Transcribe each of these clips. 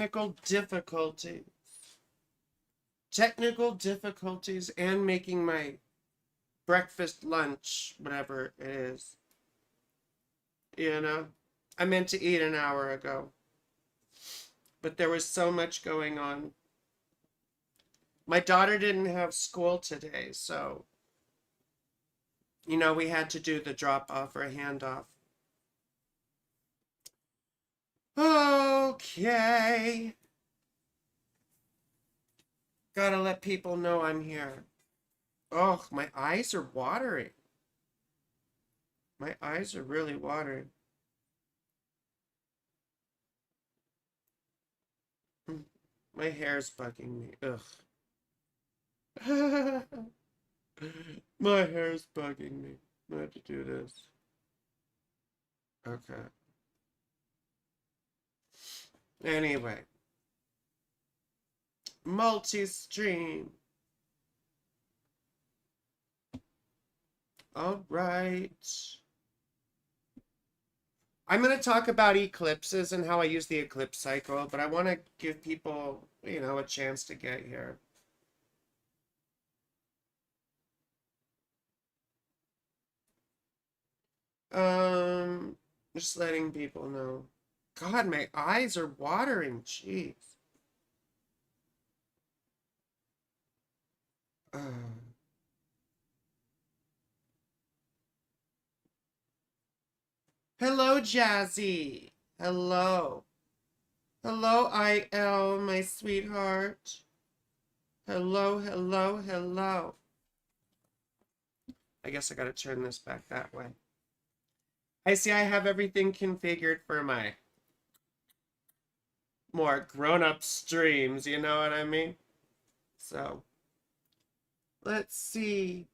technical difficulties. Technical difficulties and making my breakfast, lunch, whatever it is. You know? I meant to eat an hour ago. But there was so much going on. My daughter didn't have school today, so, you know, we had to do the drop-off or handoff. Okay. Gotta let people know I'm here. Oh, my eyes are watering. My eyes are really watering. My hair's bugging me. Ugh. My hair's bugging me. I have to do this. Okay. Anyway. Multi-stream. All right. I'm going to talk about eclipses and how I use the eclipse cycle, but I want to give people, you know, a chance to get here. Just letting people know. God, my eyes are watering. Jeez. Hello, Jazzy. Hello. Hello, IL, my sweetheart. Hello, hello, hello. I guess I gotta turn this back that way. I see I have everything configured for my more grown-up streams, you know what I mean? So, let's see.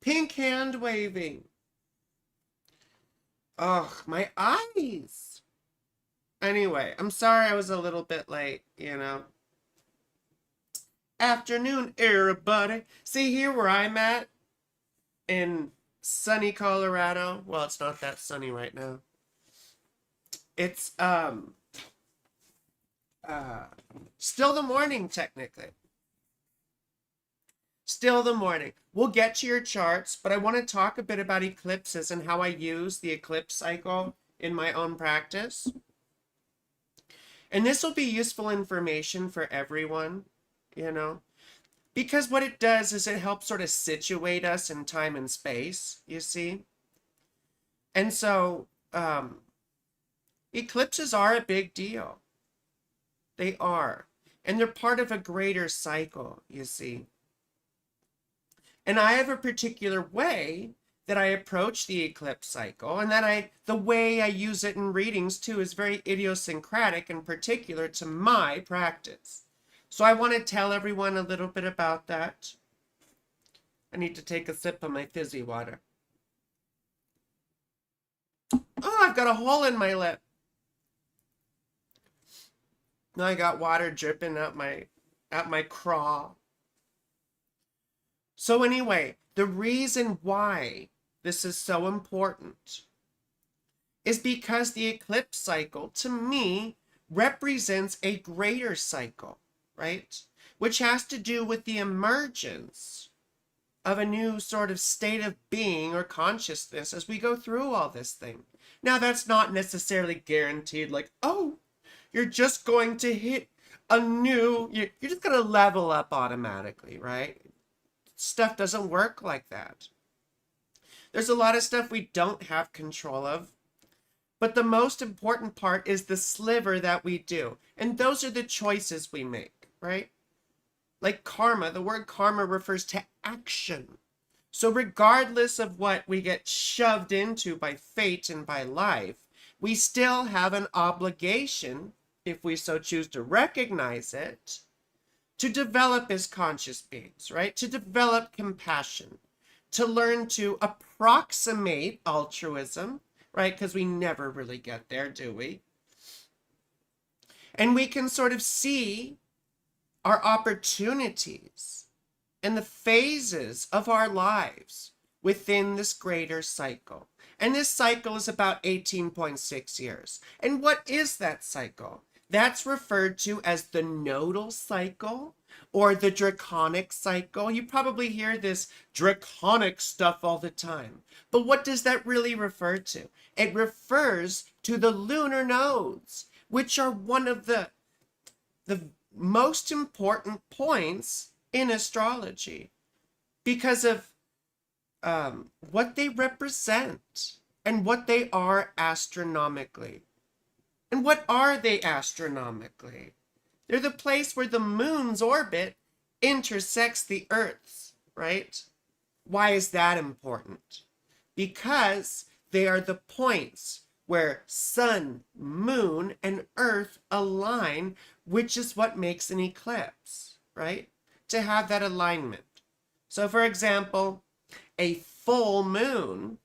Pink hand waving. Oh, my eyes. Anyway, I'm sorry I was a little bit late, you know. Afternoon, everybody. See here where I'm at in sunny Colorado. Well, it's not that sunny right now. It's still the morning technically. Still the morning. We'll get to your charts, but I want to talk a bit about eclipses and how I use the eclipse cycle in my own practice. And this will be useful information for everyone, you know, because what it does is it helps sort of situate us in time and space, you see. And so eclipses are a big deal. They are. And they're part of a greater cycle, you see. And I have a particular way that I approach the eclipse cycle, and that the way I use it in readings too is very idiosyncratic and particular to my practice. So I want to tell everyone a little bit about that. I need to take a sip of my fizzy water. Oh, I've got a hole in my lip. Now I got water dripping out my craw. So anyway, the reason why this is so important is because the eclipse cycle, to me, represents a greater cycle, right? Which has to do with the emergence of a new sort of state of being or consciousness as we go through all this thing. Now, that's not necessarily guaranteed, like, oh, you're just going to hit a new, you're just going to level up automatically, right? Stuff doesn't work like that. There's a lot of stuff we don't have control of, but the most important part is the sliver that we do. And those are the choices we make, right? Like karma, the word karma refers to action. So regardless of what we get shoved into by fate and by life, we still have an obligation, if we so choose to recognize it, to develop as conscious beings, right? To develop compassion, to learn to approximate altruism, right? Because we never really get there, do we? And we can sort of see our opportunities and the phases of our lives within this greater cycle. And this cycle is about 18.6 years. And what is that cycle? That's referred to as the nodal cycle or the draconic cycle. You probably hear this draconic stuff all the time. But what does that really refer to? It refers to the lunar nodes, which are one of the most important points in astrology because of what they represent and what they are astronomically. And what are they astronomically? They're the place where the moon's orbit intersects the Earth's, right? Why is that important? Because they are the points where sun, moon, and Earth align, which is what makes an eclipse, right? To have that alignment. So for example, a full moon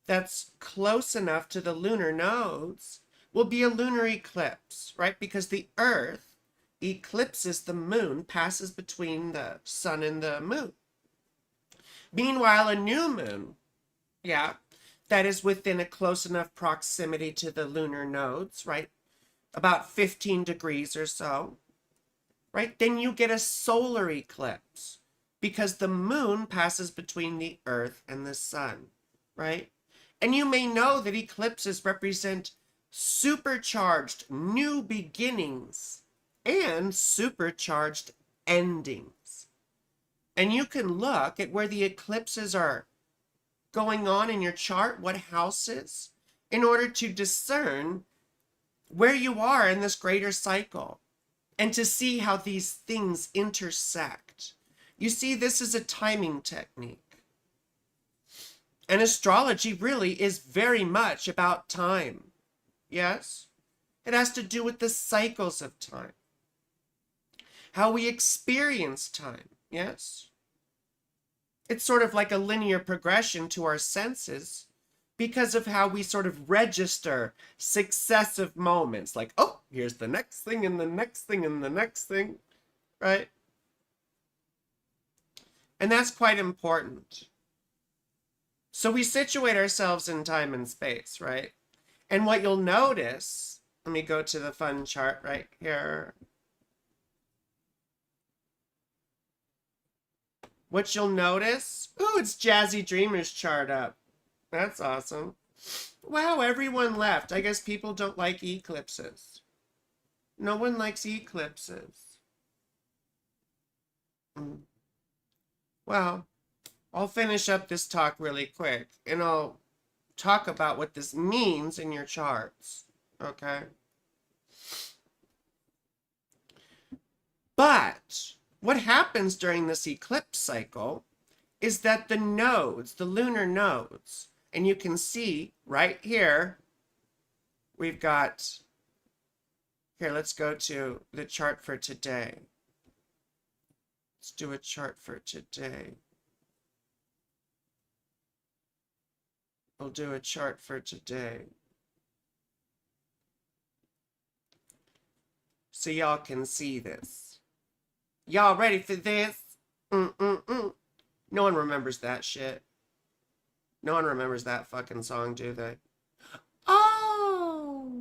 that's close enough to the lunar nodes will be a lunar eclipse, right? Because the Earth eclipses the moon, passes between the sun and the moon. Meanwhile, a new moon, that is within a close enough proximity to the lunar nodes, right? About 15 degrees or so, right? Then you get a solar eclipse because the moon passes between the Earth and the sun, right? And you may know that eclipses represent supercharged new beginnings and supercharged endings. And you can look at where the eclipses are going on in your chart, what houses, in order to discern where you are in this greater cycle and to see how these things intersect. You see, this is a timing technique. And astrology really is very much about time. Yes? It has to do with the cycles of time. How we experience time. Yes? It's sort of like a linear progression to our senses because of how we sort of register successive moments. Like, oh, here's the next thing and the next thing and the next thing. Right? And that's quite important. So we situate ourselves in time and space, right? And what you'll notice, let me go to the fun chart right here. What you'll notice, ooh, it's Jazzy Dreamer's chart up. That's awesome. Wow, everyone left. I guess people don't like eclipses. No one likes eclipses. Well, I'll finish up this talk really quick and I'll talk about what this means in your charts, okay? But what happens during this eclipse cycle is that the nodes, the lunar nodes, and you can see right here, we've got, here, let's go to the chart for today. Let's do a chart for today. We'll do a chart for today. So y'all can see this. Y'all ready for this? No one remembers that shit. No one remembers that fucking song, do they? Oh!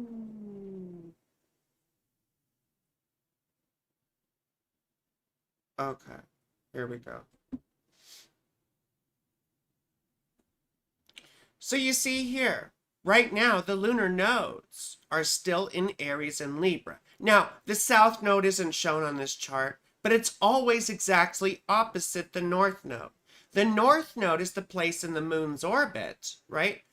Okay, here we go. So you see here, right now, the lunar nodes are still in Aries and Libra. Now, the south node isn't shown on this chart, but it's always exactly opposite the north node. The north node is the place in the moon's orbit, right?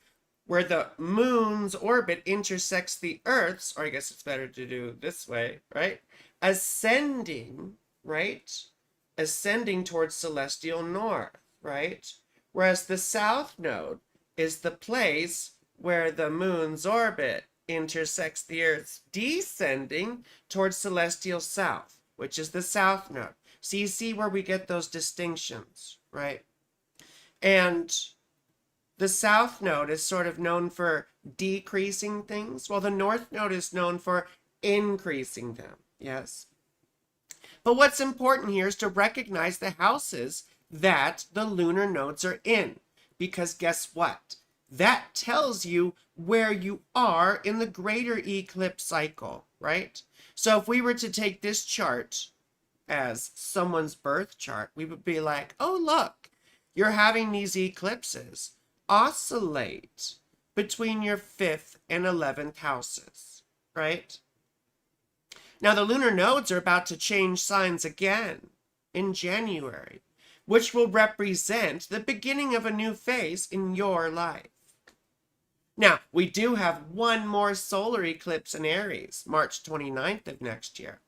Where the moon's orbit intersects the Earth's, or I guess it's better to do this way, right? Ascending, right? Ascending towards celestial north, right? Whereas the south node is the place where the moon's orbit intersects the Earth's, descending towards celestial south, which is the south node. So you see where we get those distinctions, right? And the south node is sort of known for decreasing things, while the north node is known for increasing them, yes? But what's important here is to recognize the houses that the lunar nodes are in. Because guess what? That tells you where you are in the greater eclipse cycle, right? So if we were to take this chart as someone's birth chart, we would be like, oh, look, you're having these eclipses oscillate between your 5th and 11th houses, right? Now, the lunar nodes are about to change signs again in January, which will represent the beginning of a new phase in your life. Now, we do have one more solar eclipse in Aries, March 29th of next year,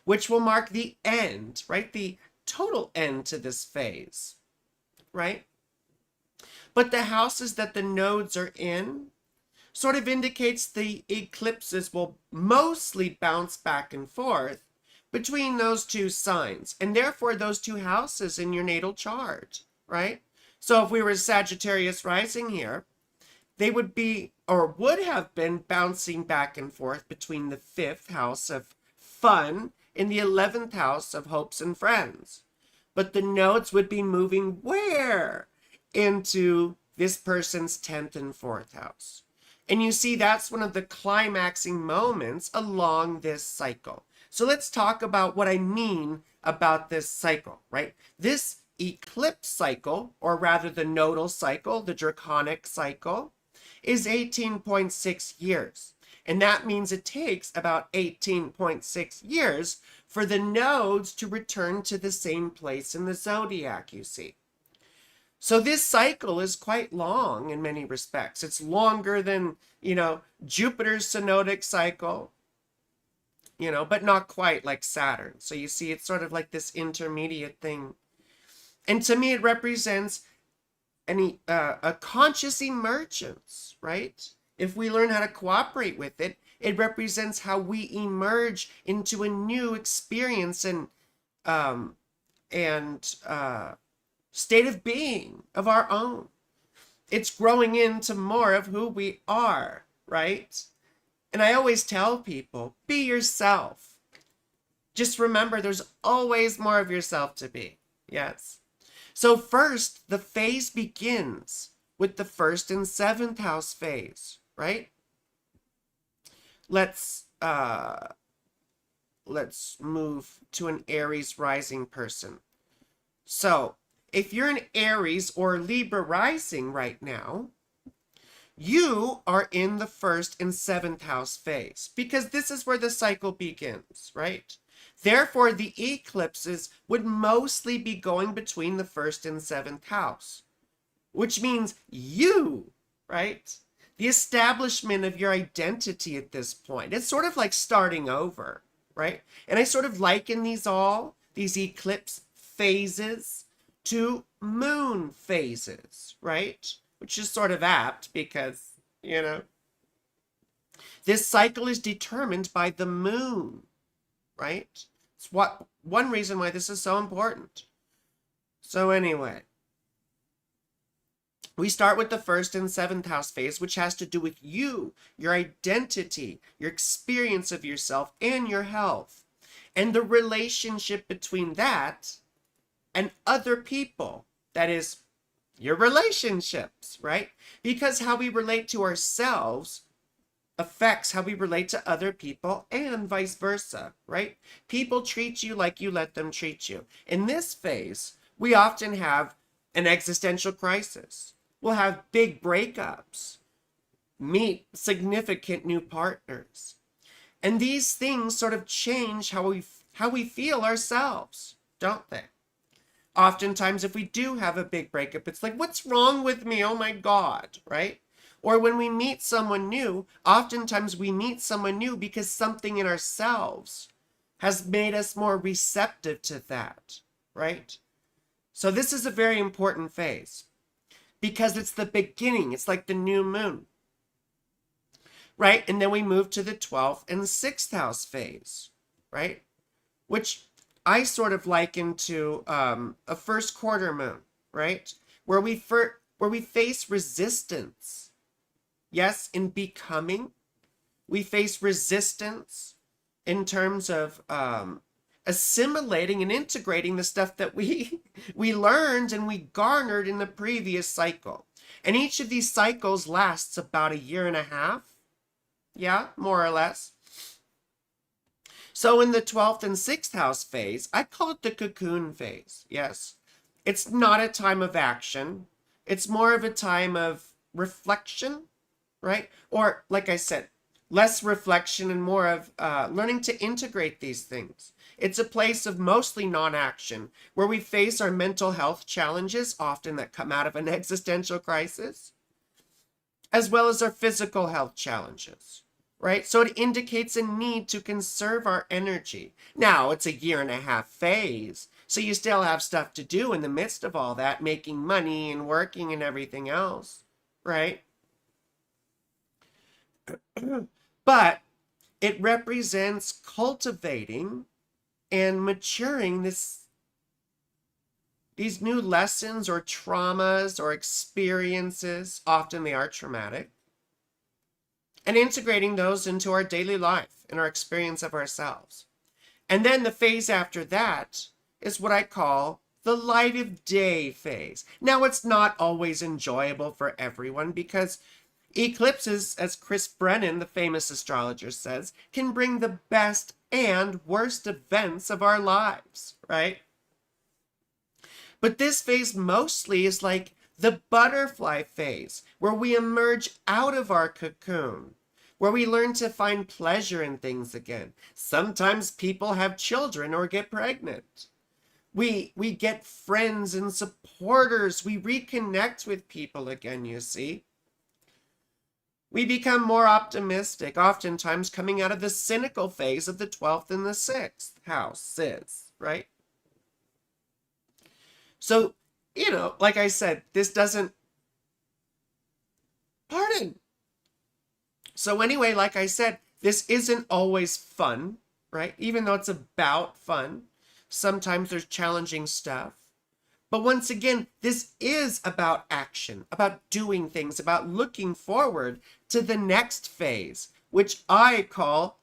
which will mark the end, right? The total end to this phase, right? But the houses that the nodes are in sort of indicates the eclipses will mostly bounce back and forth between those two signs, and therefore those two houses in your natal chart, right? So if we were Sagittarius rising here, they would be, or would have been, bouncing back and forth between the 5th house of fun and the 11th house of hopes and friends. But the nodes would be moving where? Into this person's 10th and 4th house. And you see, that's one of the climaxing moments along this cycle. So let's talk about what I mean about this cycle, right? This eclipse cycle, or rather the nodal cycle, the draconic cycle, is 18.6 years. And that means it takes about 18.6 years for the nodes to return to the same place in the zodiac, you see. So this cycle is quite long in many respects. It's longer than, Jupiter's synodic cycle, but not quite like Saturn. So you see, it's sort of like this intermediate thing. And to me, it represents a conscious emergence, right? If we learn how to cooperate with it, it represents how we emerge into a new experience and state of being of our own. It's growing into more of who we are, right? And I always tell people, be yourself. Just remember, there's always more of yourself to be. Yes. So first, the phase begins with the 1st and 7th house phase, right? Let's move to an Aries rising person. So if you're an Aries or Libra rising right now, you are in the 1st and 7th house phase because this is where the cycle begins, right? Therefore, the eclipses would mostly be going between the 1st and 7th house, which means you, right? The establishment of your identity at this point. It's sort of like starting over, right? And I sort of liken these eclipse phases to moon phases, right? Which is sort of apt because, this cycle is determined by the moon, right? It's one reason why this is so important. So anyway, we start with the 1st and 7th house phase, which has to do with you, your identity, your experience of yourself, and your health, and the relationship between that and other people. That is, your relationships, right? Because how we relate to ourselves affects how we relate to other people and vice versa, right? People treat you like you let them treat you. In this phase, we often have an existential crisis. We'll have big breakups, meet significant new partners. And these things sort of change how we feel ourselves, don't they? Oftentimes, if we do have a big breakup, it's like, what's wrong with me? Oh my God, right? Or when we meet someone new, oftentimes we meet someone new because something in ourselves has made us more receptive to that, right? So this is a very important phase because it's the beginning. It's like the new moon, right? And then we move to the 12th and 6th house phase, right? Which I sort of liken to a first quarter moon, right? Where we face resistance. Yes, in becoming, we face resistance in terms of assimilating and integrating the stuff that we learned and we garnered in the previous cycle. And each of these cycles lasts about a year and a half. Yeah, more or less. So in the 12th and 6th house phase, I call it the cocoon phase. Yes. It's not a time of action. It's more of a time of reflection, right? Or, like I said, less reflection and more of learning to integrate these things. It's a place of mostly non-action where we face our mental health challenges, often that come out of an existential crisis, as well as our physical health challenges, right? So it indicates a need to conserve our energy. Now, it's a 1.5-year phase, so you still have stuff to do in the midst of all that, making money and working and everything else, right? But it represents cultivating and maturing these new lessons or traumas or experiences, often they are traumatic, and integrating those into our daily life and our experience of ourselves. And then the phase after that is what I call the light of day phase. Now, it's not always enjoyable for everyone because eclipses, as Chris Brennan, the famous astrologer, says, can bring the best and worst events of our lives, right? But this phase mostly is like the butterfly phase, where we emerge out of our cocoon, where we learn to find pleasure in things again. Sometimes people have children or get pregnant. We get friends and supporters. We reconnect with people again, you see. We become more optimistic, oftentimes coming out of the cynical phase of the 12th and the 6th houses, right? So, like I said, this doesn't, pardon. So anyway, like I said, this isn't always fun, right? Even though it's about fun, sometimes there's challenging stuff. But once again, this is about action, about doing things, about looking forward to the next phase, which I call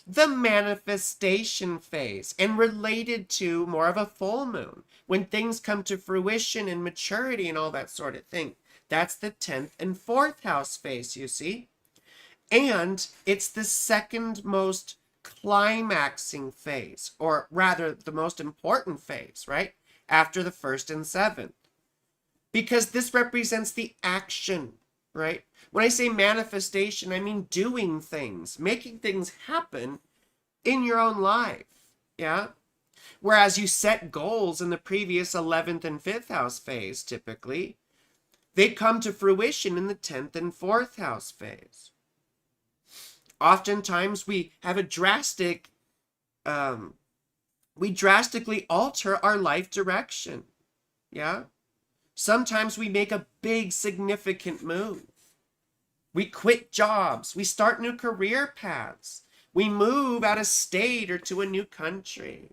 the manifestation phase, and related to more of a full moon, when things come to fruition and maturity and all that sort of thing. That's the 10th and 4th house phase, you see. And it's the second most climaxing phase, or rather the most important phase, right? After the 1st and 7th. Because this represents the action, right? When I say manifestation, I mean doing things, making things happen in your own life, yeah? Whereas you set goals in the previous 11th and 5th house phase, typically, they come to fruition in the 10th and 4th house phase. Oftentimes we have a we drastically alter our life direction, yeah? Sometimes we make a big, significant move. We quit jobs. We start new career paths. We move out of state or to a new country.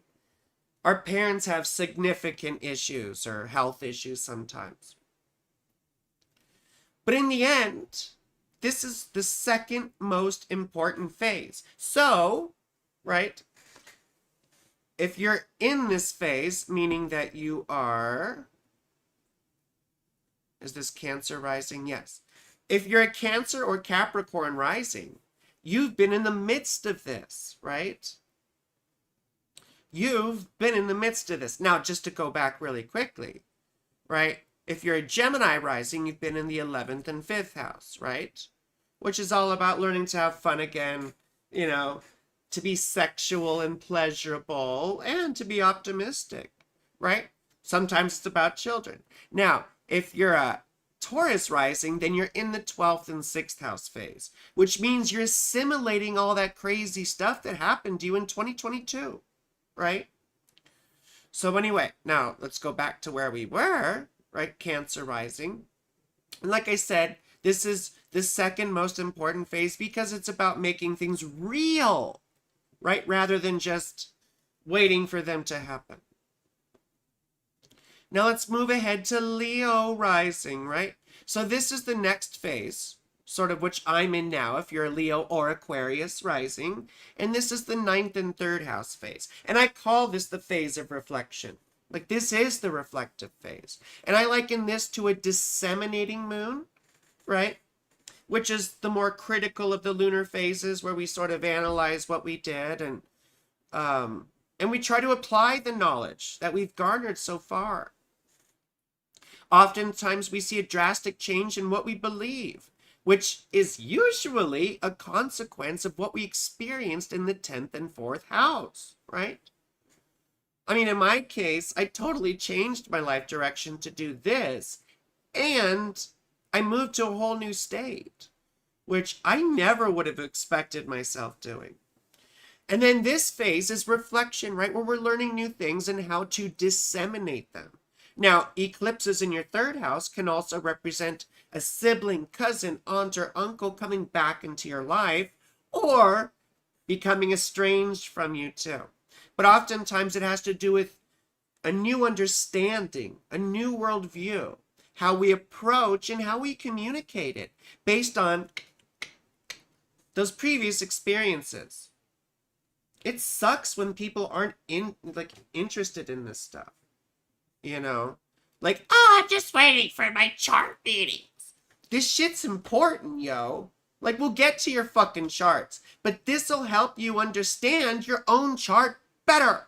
Our parents have significant issues or health issues sometimes. But in the end, this is the second most important phase. So, right, if you're in this phase, meaning that you are, is this Cancer rising? Yes. If you're a Cancer or Capricorn rising, you've been in the midst of this, right? You've been in the midst of this. Now, just to go back really quickly, right? If you're a Gemini rising, you've been in the 11th and 5th house, right? Which is all about learning to have fun again, to be sexual and pleasurable, and to be optimistic, right? Sometimes it's about children. Now, if you're a Taurus rising, then you're in the 12th and 6th house phase, which means you're assimilating all that crazy stuff that happened to you in 2022, right? So anyway, now let's go back to where we were, right? Cancer rising. And like I said, this is the second most important phase because it's about making things real, right? Rather than just waiting for them to happen. Now let's move ahead to Leo rising, right? So this is the next phase, sort of which I'm in now, if you're a Leo or Aquarius rising. And this is the 9th and 3rd house phase. And I call this the phase of reflection. Like, this is the reflective phase. And I liken this to a disseminating moon, right? Which is the more critical of the lunar phases, where we sort of analyze what we did and And we try to apply the knowledge that we've garnered so far. Oftentimes we see a drastic change in what we believe, which is usually a consequence of what we experienced in the 10th and 4th house, right? I mean, in my case, I totally changed my life direction to do this, and I moved to a whole new state, which I never would have expected myself doing. And then this phase is reflection, right? Where we're learning new things and how to disseminate them. Now, eclipses in your 3rd house can also represent a sibling, cousin, aunt, or uncle coming back into your life, or becoming estranged from you too. But oftentimes it has to do with a new understanding, a new worldview, how we approach and how we communicate it based on those previous experiences. It sucks when people aren't interested in this stuff. You know? Like, oh, I'm just waiting for my chart meetings. This shit's important, yo. Like, we'll get to your fucking charts, but this'll help you understand your own chart better.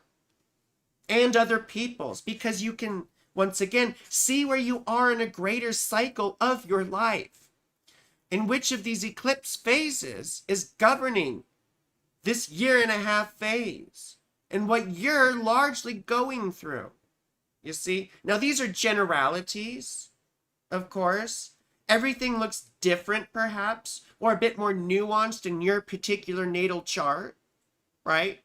And other people's, because you can, once again, see where you are in a greater cycle of your life. And which of these eclipse phases is governing this 1.5 phase and what you're largely going through. You see? Now, these are generalities, of course. Everything looks different, perhaps, or a bit more nuanced in your particular natal chart, right?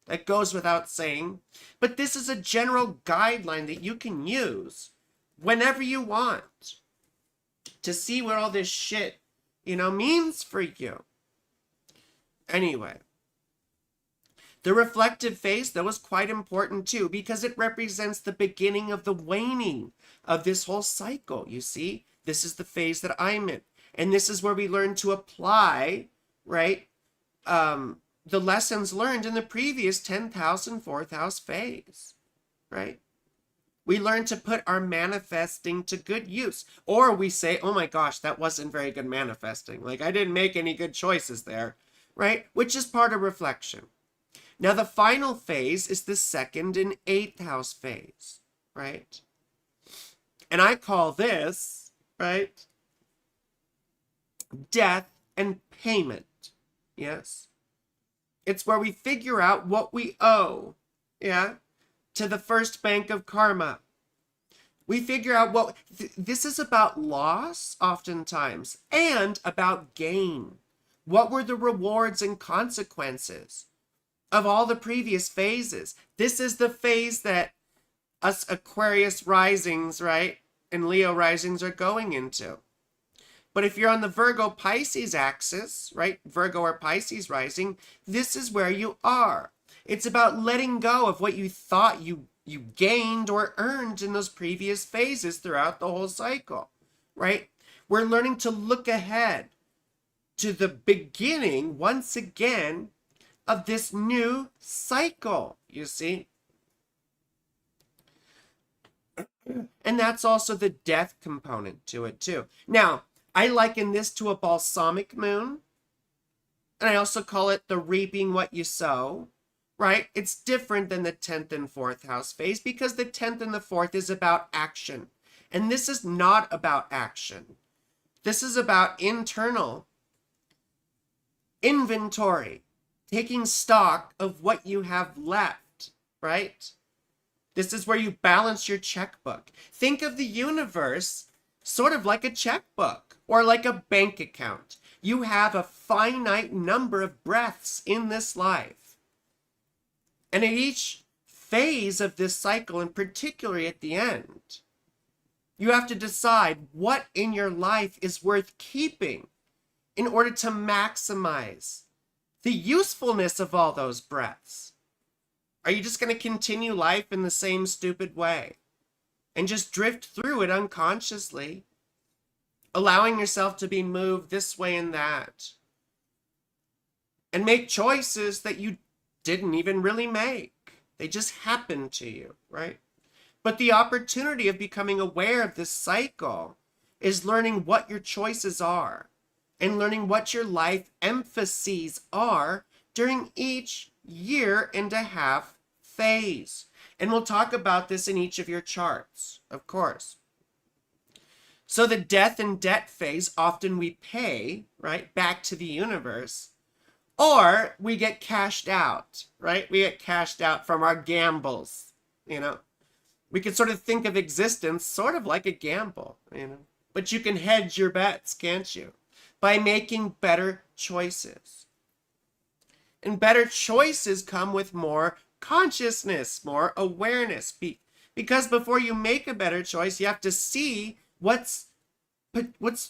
That goes without saying. But this is a general guideline that you can use whenever you want to see what all this shit, means for you. Anyway, the reflective phase, though, is quite important too, because it represents the beginning of the waning of this whole cycle. You see, this is the phase that I'm in. And this is where we learn to apply, right, the lessons learned in the previous 10th house and 4th house phase, right? We learn to put our manifesting to good use. Or we say, oh my gosh, that wasn't very good manifesting. Like, I didn't make any good choices there, right? Which is part of reflection. Now, the final phase is the 2nd and 8th house phase, right? And I call this, right, death and payment. Yes. It's where we figure out what we owe, yeah, to the first bank of karma. We figure out what, this is about loss oftentimes, and about gain. What were the rewards and consequences of all the previous phases? This is the phase that us Aquarius risings, right, and Leo risings are going into. But if you're on the Virgo Pisces axis, right, Virgo or Pisces rising, this is where you are. It's about letting go of what you thought you gained or earned in those previous phases throughout the whole cycle, right? We're learning to look ahead to the beginning, once again, of this new cycle, you see? And that's also the death component to it, too. Now, I liken this to a balsamic moon, and I also call it the reaping what you sow, right? It's different than the 10th and 4th house phase because the 10th and the 4th is about action. And this is not about action. This is about internal inventory, taking stock of what you have left, right? This is where you balance your checkbook. Think of the universe sort of like a checkbook or like a bank account. You have a finite number of breaths in this life. And at each phase of this cycle, and particularly at the end, you have to decide what in your life is worth keeping in order to maximize the usefulness of all those breaths. Are you just going to continue life in the same stupid way and just drift through it unconsciously, allowing yourself to be moved this way and that, and make choices that you didn't even really make? They just happened to you, right? But the opportunity of becoming aware of this cycle is learning what your choices are and learning what your life emphases are during each year and a half phase. And we'll talk about this in each of your charts, of course. So the death and debt phase, often we pay, right, back to the universe, or we get cashed out, right? We get cashed out from our gambles, you know. We could sort of think of existence sort of like a gamble, you know. But you can hedge your bets, can't you? By making better choices. And better choices come with more consciousness, more awareness. Because before you make a better choice, you have to see what's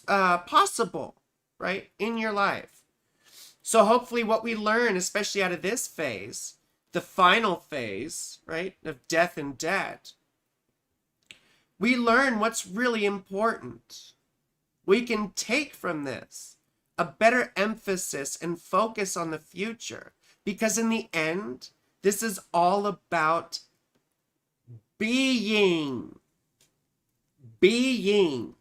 possible, right, in your life. So hopefully what we learn, especially out of this phase, the final phase, right, of death and debt, we learn what's really important. We can take from this a better emphasis and focus on the future. Because in the end, this is all about being. Being.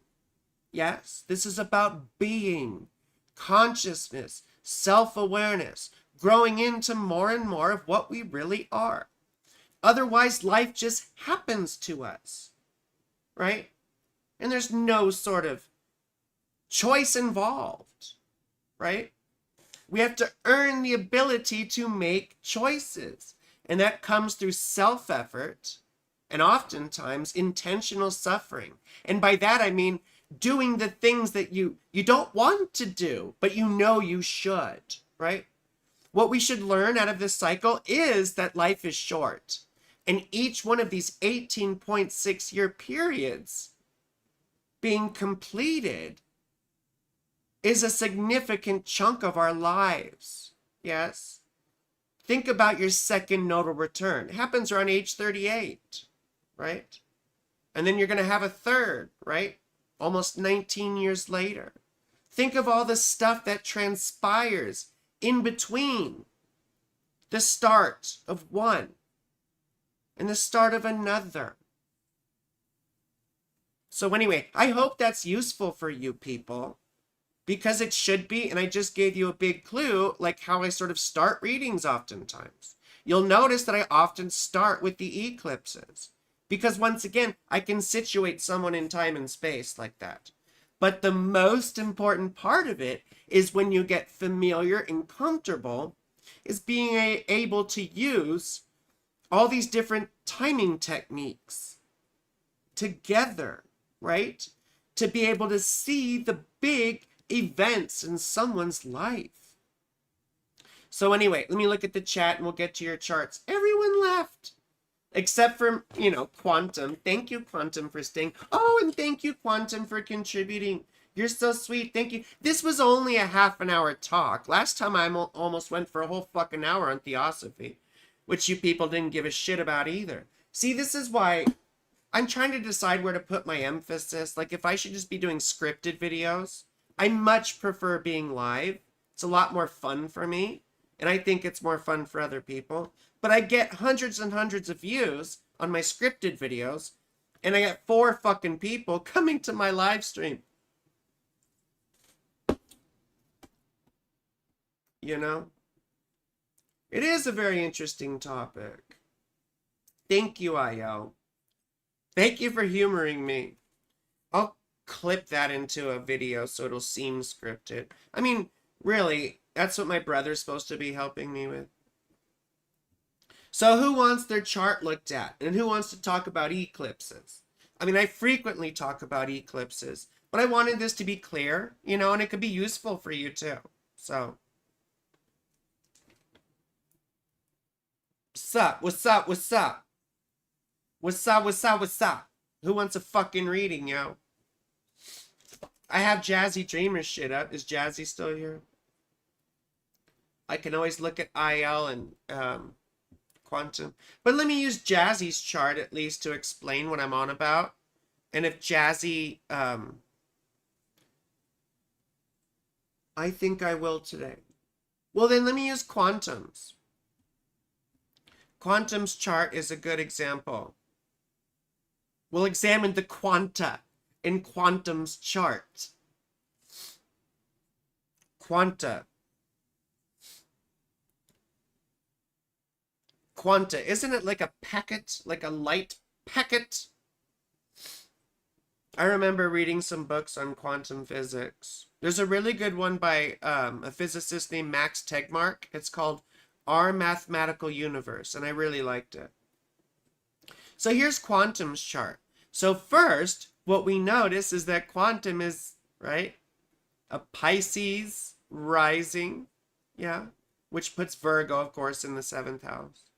Yes, this is about being. Consciousness, self-awareness, growing into more and more of what we really are. Otherwise, life just happens to us, right? And there's no sort of choice involved, right? We have to earn the ability to make choices. And that comes through self-effort and oftentimes intentional suffering. And by that, I mean doing the things that you don't want to do, but you know you should, right? What we should learn out of this cycle is that life is short. And each one of these 18.6-year periods being completed is a significant chunk of our lives. Yes? Think about your second nodal return. It happens around age 38, right? And then you're going to have a third, right? Almost 19 years later. Think of all the stuff that transpires in between the start of one and the start of another. So anyway, I hope that's useful for you people, because it should be, and I just gave you a big clue, like how I sort of start readings oftentimes. You'll notice that I often start with the eclipses, because once again, I can situate someone in time and space like that. But the most important part of it is when you get familiar and comfortable, is being able to use all these different timing techniques together, right? To be able to see the big events in someone's life. So anyway, let me look at the chat and we'll get to your charts. Everyone left. Except for, Quantum. Thank you, Quantum, for staying. Oh, and thank you, Quantum, for contributing. You're so sweet. Thank you. This was only a half an hour talk. Last time I almost went for a whole fucking hour on Theosophy, which you people didn't give a shit about either. See, this is why I'm trying to decide where to put my emphasis. Like, if I should just be doing scripted videos, I much prefer being live. It's a lot more fun for me, and I think it's more fun for other people. But I get hundreds and hundreds of views on my scripted videos, and I get 4 fucking people coming to my live stream. It is a very interesting topic. Thank you, Io. Thank you for humoring me. I'll clip that into a video so it'll seem scripted. I mean, really, that's what my brother's supposed to be helping me with. So who wants their chart looked at? And who wants to talk about eclipses? I mean, I frequently talk about eclipses, but I wanted this to be clear, and it could be useful for you too. So, what's up? What's up? What's up? What's up? What's up? What's up? Who wants a fucking reading, yo? I have Jazzy Dreamer shit up. Is Jazzy still here? I can always look at IL and Quantum. But let me use Jazzy's chart at least to explain what I'm on about. And if Jazzy... I think I will today. Well, then let me use Quantum's. Quantum's chart is a good example. We'll examine the quanta in Quantum's chart. Quanta. quanta. Isn't it like a packet, like a light packet? I remember reading some books on quantum physics. There's a really good one by a physicist named Max Tegmark. It's called Our Mathematical Universe, and I really liked it. So here's quantum's chart. So first, what we notice is that quantum is, right, a Pisces rising, yeah, which puts Virgo, of course, in the 7th house.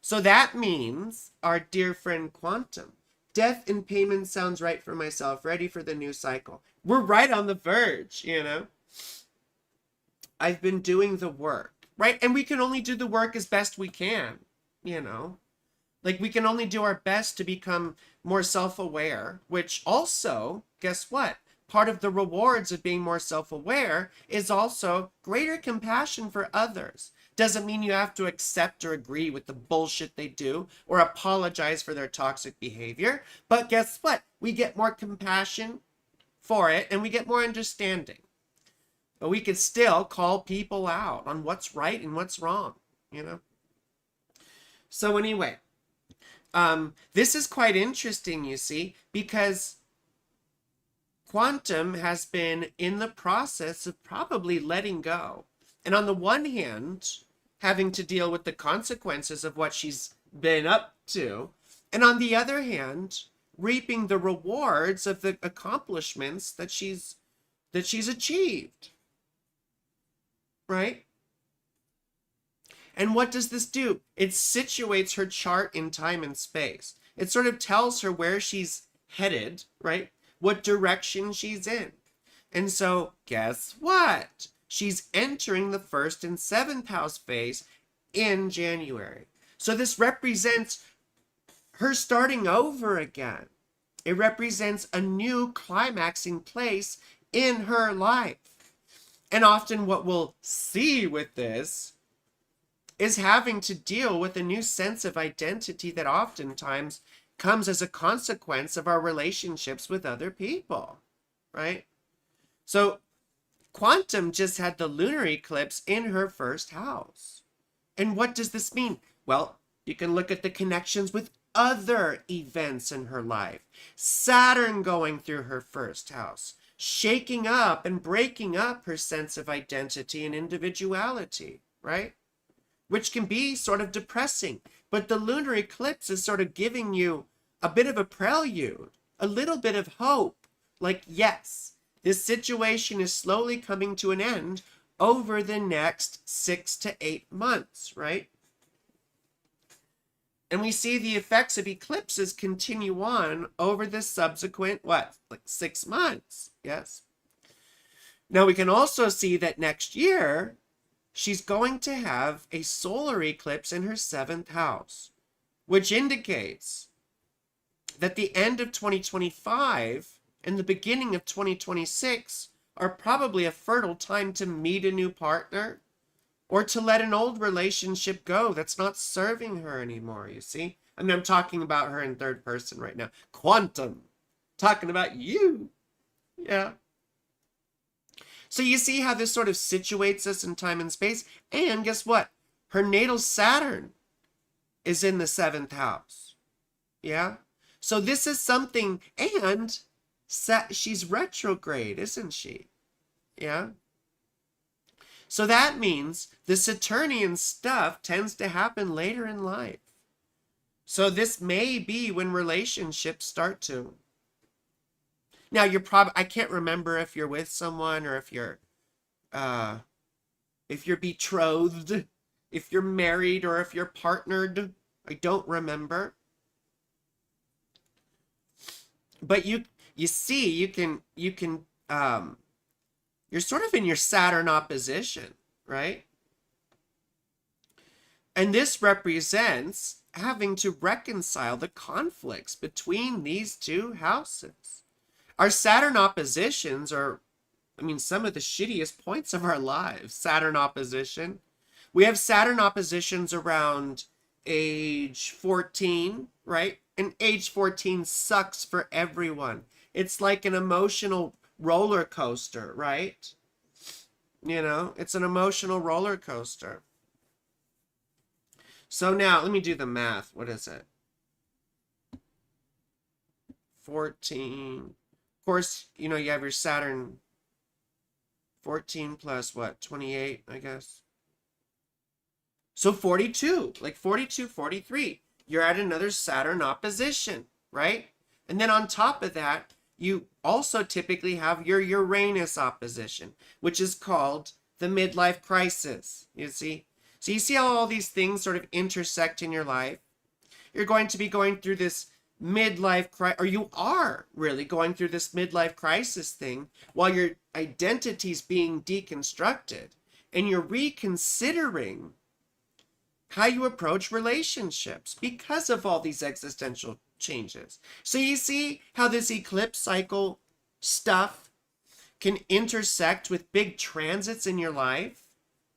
So that means our dear friend quantum, death in payment sounds right for myself, ready for the new cycle. We're right on the verge, you know. I've been doing the work, right? And we can only do the work as best we can, you know. Like we can only do our best to become more self-aware, which also, guess what? Part of the rewards of being more self-aware is also greater compassion for others. Doesn't mean you have to accept or agree with the bullshit they do or apologize for their toxic behavior. But guess what? We get more compassion for it and we get more understanding. But we can still call people out on what's right and what's wrong, you know? So anyway, this is quite interesting, you see, because quantum has been in the process of probably letting go. And on the one hand, having to deal with the consequences of what she's been up to. And on the other hand, reaping the rewards of the accomplishments that she's achieved. Right? And what does this do? It situates her chart in time and space. It sort of tells her where she's headed, right? What direction she's in. And so, guess what? She's entering the 1st and 7th house phase in January. So this represents her starting over again. It represents a new climaxing place in her life. And often what we'll see with this is having to deal with a new sense of identity that oftentimes comes as a consequence of our relationships with other people, right? So quantum just had the lunar eclipse in her 1st house. And what does this mean? Well, you can look at the connections with other events in her life. Saturn going through her 1st house, shaking up and breaking up her sense of identity and individuality, right? Which can be sort of depressing. But the lunar eclipse is sort of giving you a bit of a prelude, a little bit of hope. Like, yes, this situation is slowly coming to an end over the next 6 to 8 months, right? And we see the effects of eclipses continue on over the subsequent, what, like 6 months, yes? Now we can also see that next year, she's going to have a solar eclipse in her 7th house, which indicates that the end of 2025 and the beginning of 2026 are probably a fertile time to meet a new partner or to let an old relationship go that's not serving her anymore, you see? I mean, I'm talking about her in 3rd person right now. Quantum. Talking about you. Yeah. So you see how this sort of situates us in time and space? And guess what? Her natal Saturn is in the 7th house. Yeah? So this is something, and she's retrograde, isn't she? Yeah? So that means the Saturnian stuff tends to happen later in life. So this may be when relationships start to. Now you're I can't remember if you're with someone or if you're betrothed, if you're married or if you're partnered. I don't remember. But you see, you can you're sort of in your Saturn opposition, right? And this represents having to reconcile the conflicts between these two houses. Our Saturn oppositions are, I mean, some of the shittiest points of our lives. Saturn opposition. We have Saturn oppositions around age 14, right? And age 14 sucks for everyone. It's like an emotional roller coaster, right? You know, it's an emotional roller coaster. So now, let me do the math. What is it? 14. Of course, you know, you have your Saturn 14 plus what? 28, I guess. So 42, like 42, 43. You're at another Saturn opposition, right? And then on top of that, you also typically have your Uranus opposition, which is called the midlife crisis. You see? So you see how all these things sort of intersect in your life? You're going to be going through this midlife crisis, or you are really going through this midlife crisis thing while your identity's being deconstructed and you're reconsidering how you approach relationships because of all these existential changes. So you see how this eclipse cycle stuff can intersect with big transits in your life,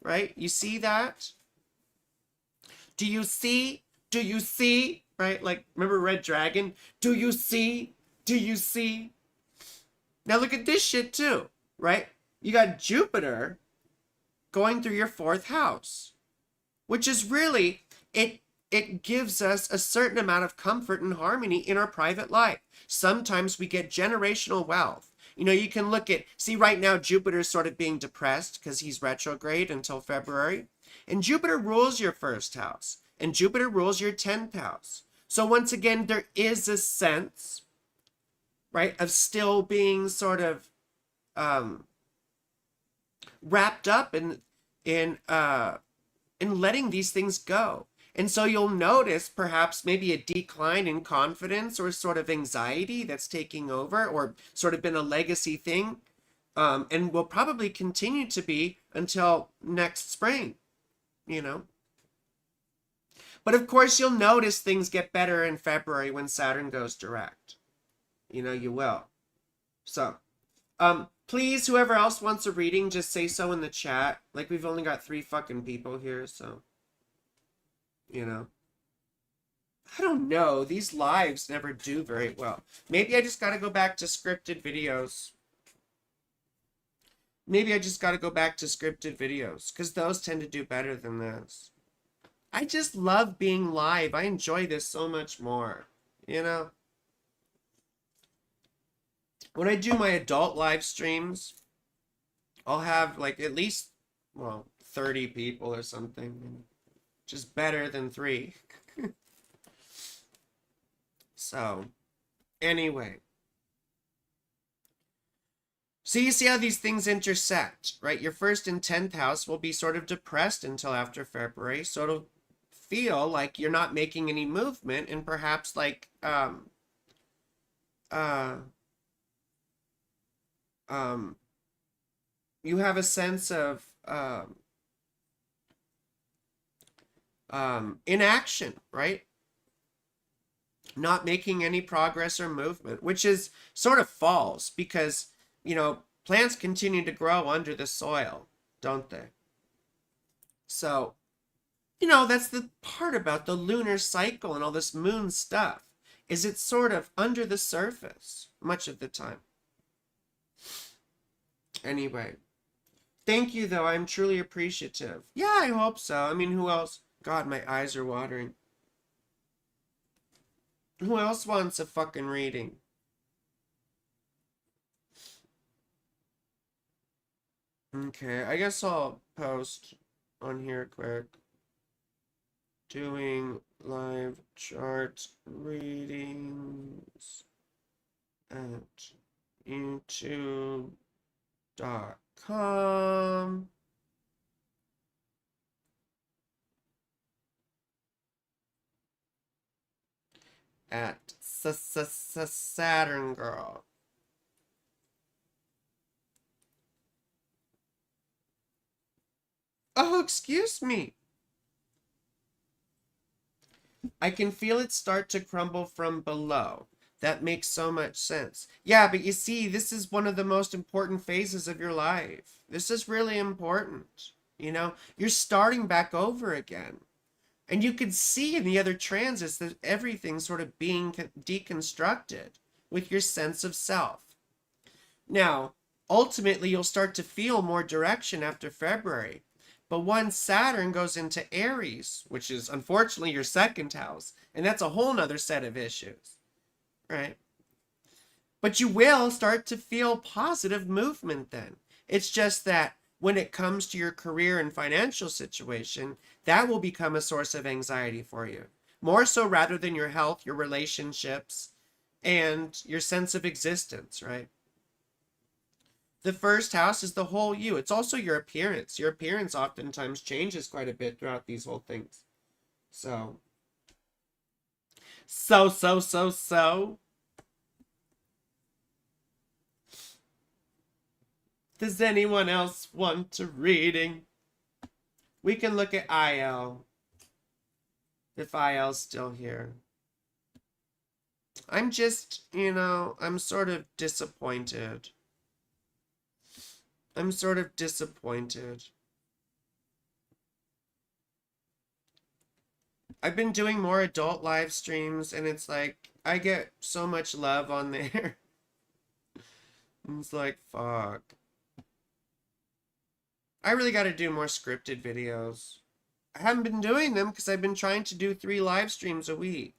right? You see that? Do you see? Do you see? Right? Like, remember Red Dragon? Do you see? Do you see? Now look at this shit too, right? You got Jupiter going through your 4th house, which is really, it gives us a certain amount of comfort and harmony in our private life. Sometimes we get generational wealth. You know, you can look at, see right now Jupiter's sort of being depressed because he's retrograde until February. And Jupiter rules your 1st house. And Jupiter rules your 10th house. So once again, there is a sense, right, of still being sort of wrapped up in letting these things go. And so you'll notice perhaps maybe a decline in confidence or sort of anxiety that's taking over or sort of been a legacy thing, and will probably continue to be until next spring, you know. But of course, you'll notice things get better in February when Saturn goes direct. You know, you will. So, please, whoever else wants a reading, just say so in the chat. Like, we've only got 3 fucking people here, so, you know. I don't know. These lives never do very well. Maybe I just got to go back to scripted videos. Maybe I just got to go back to scripted videos, because those tend to do better than this. I just love being live. I enjoy this so much more, you know? When I do my adult live streams, I'll have like at least, well, 30 people or something. Just better than 3. So, anyway. So you see how these things intersect, right? Your 1st and 10th house will be sort of depressed until after February. So it'll feel like you're not making any movement and perhaps like, you have a sense of inaction, right? Not making any progress or movement, which is sort of false because, you know, plants continue to grow under the soil, don't they? So, you know, that's the part about the lunar cycle and all this moon stuff, is it's sort of under the surface much of the time. Anyway, thank you, though. I'm truly appreciative. Yeah, I hope so. I mean, who else? God, my eyes are watering. Who else wants a fucking reading? Okay, I guess I'll post on here quick. Doing live chart readings at youtube.com. At Saturn Girl. Oh, excuse me. I can feel it start to crumble from below. That makes so much sense. Yeah, but you see, this is one of the most important phases of your life. This is really important. You know, you're starting back over again. And you could see in the other transits that everything's sort of being deconstructed with your sense of self. Now, ultimately, you'll start to feel more direction after February. But once Saturn goes into Aries, which is unfortunately your second house, and that's a whole nother set of issues, right? But you will start to feel positive movement then. It's just that when it comes to your career and financial situation, that will become a source of anxiety for you. More so rather than your health, your relationships, and your sense of existence, right? The first house is the whole you. It's also your appearance. Your appearance oftentimes changes quite a bit throughout these whole things. So. Does anyone else want a reading? We can look at IL. If IL's still here. I'm just, I'm sort of disappointed. I'm sort of disappointed. I've been doing more adult live streams, and it's like, I get so much love on there. It's like, fuck. I really got to do more scripted videos. I haven't been doing them because I've been trying to do 3 live streams a week.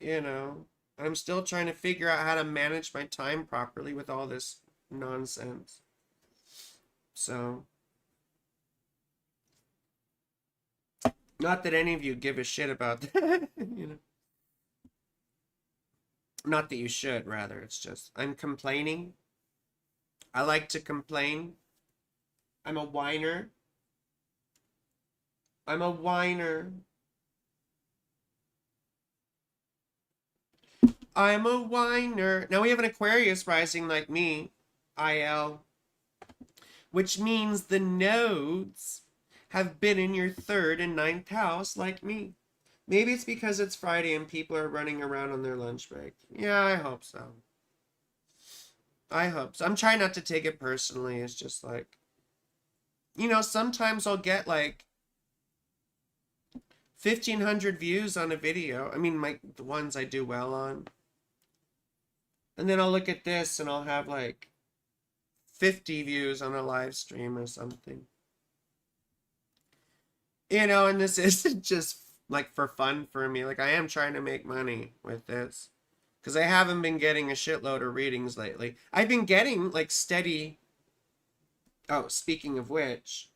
I'm still trying to figure out how to manage my time properly with all this nonsense. So, not that any of you give a shit about that, Not that you should, rather. It's just, I'm complaining. I like to complain. I'm a whiner. I'm a whiner. I'm a whiner. Now we have an Aquarius rising like me, IL, which means the nodes have been in your 3rd and 9th house like me. Maybe it's because it's Friday and people are running around on their lunch break. Yeah, I hope so. I hope so. I'm trying not to take it personally. It's just like, sometimes I'll get like 1,500 views on a video. I mean, the ones I do well on. And then I'll look at this and I'll have like 50 views on a live stream or something. And this isn't just like for fun for me. Like, I am trying to make money with this because I haven't been getting a shitload of readings lately. I've been getting like steady. Oh, speaking of which,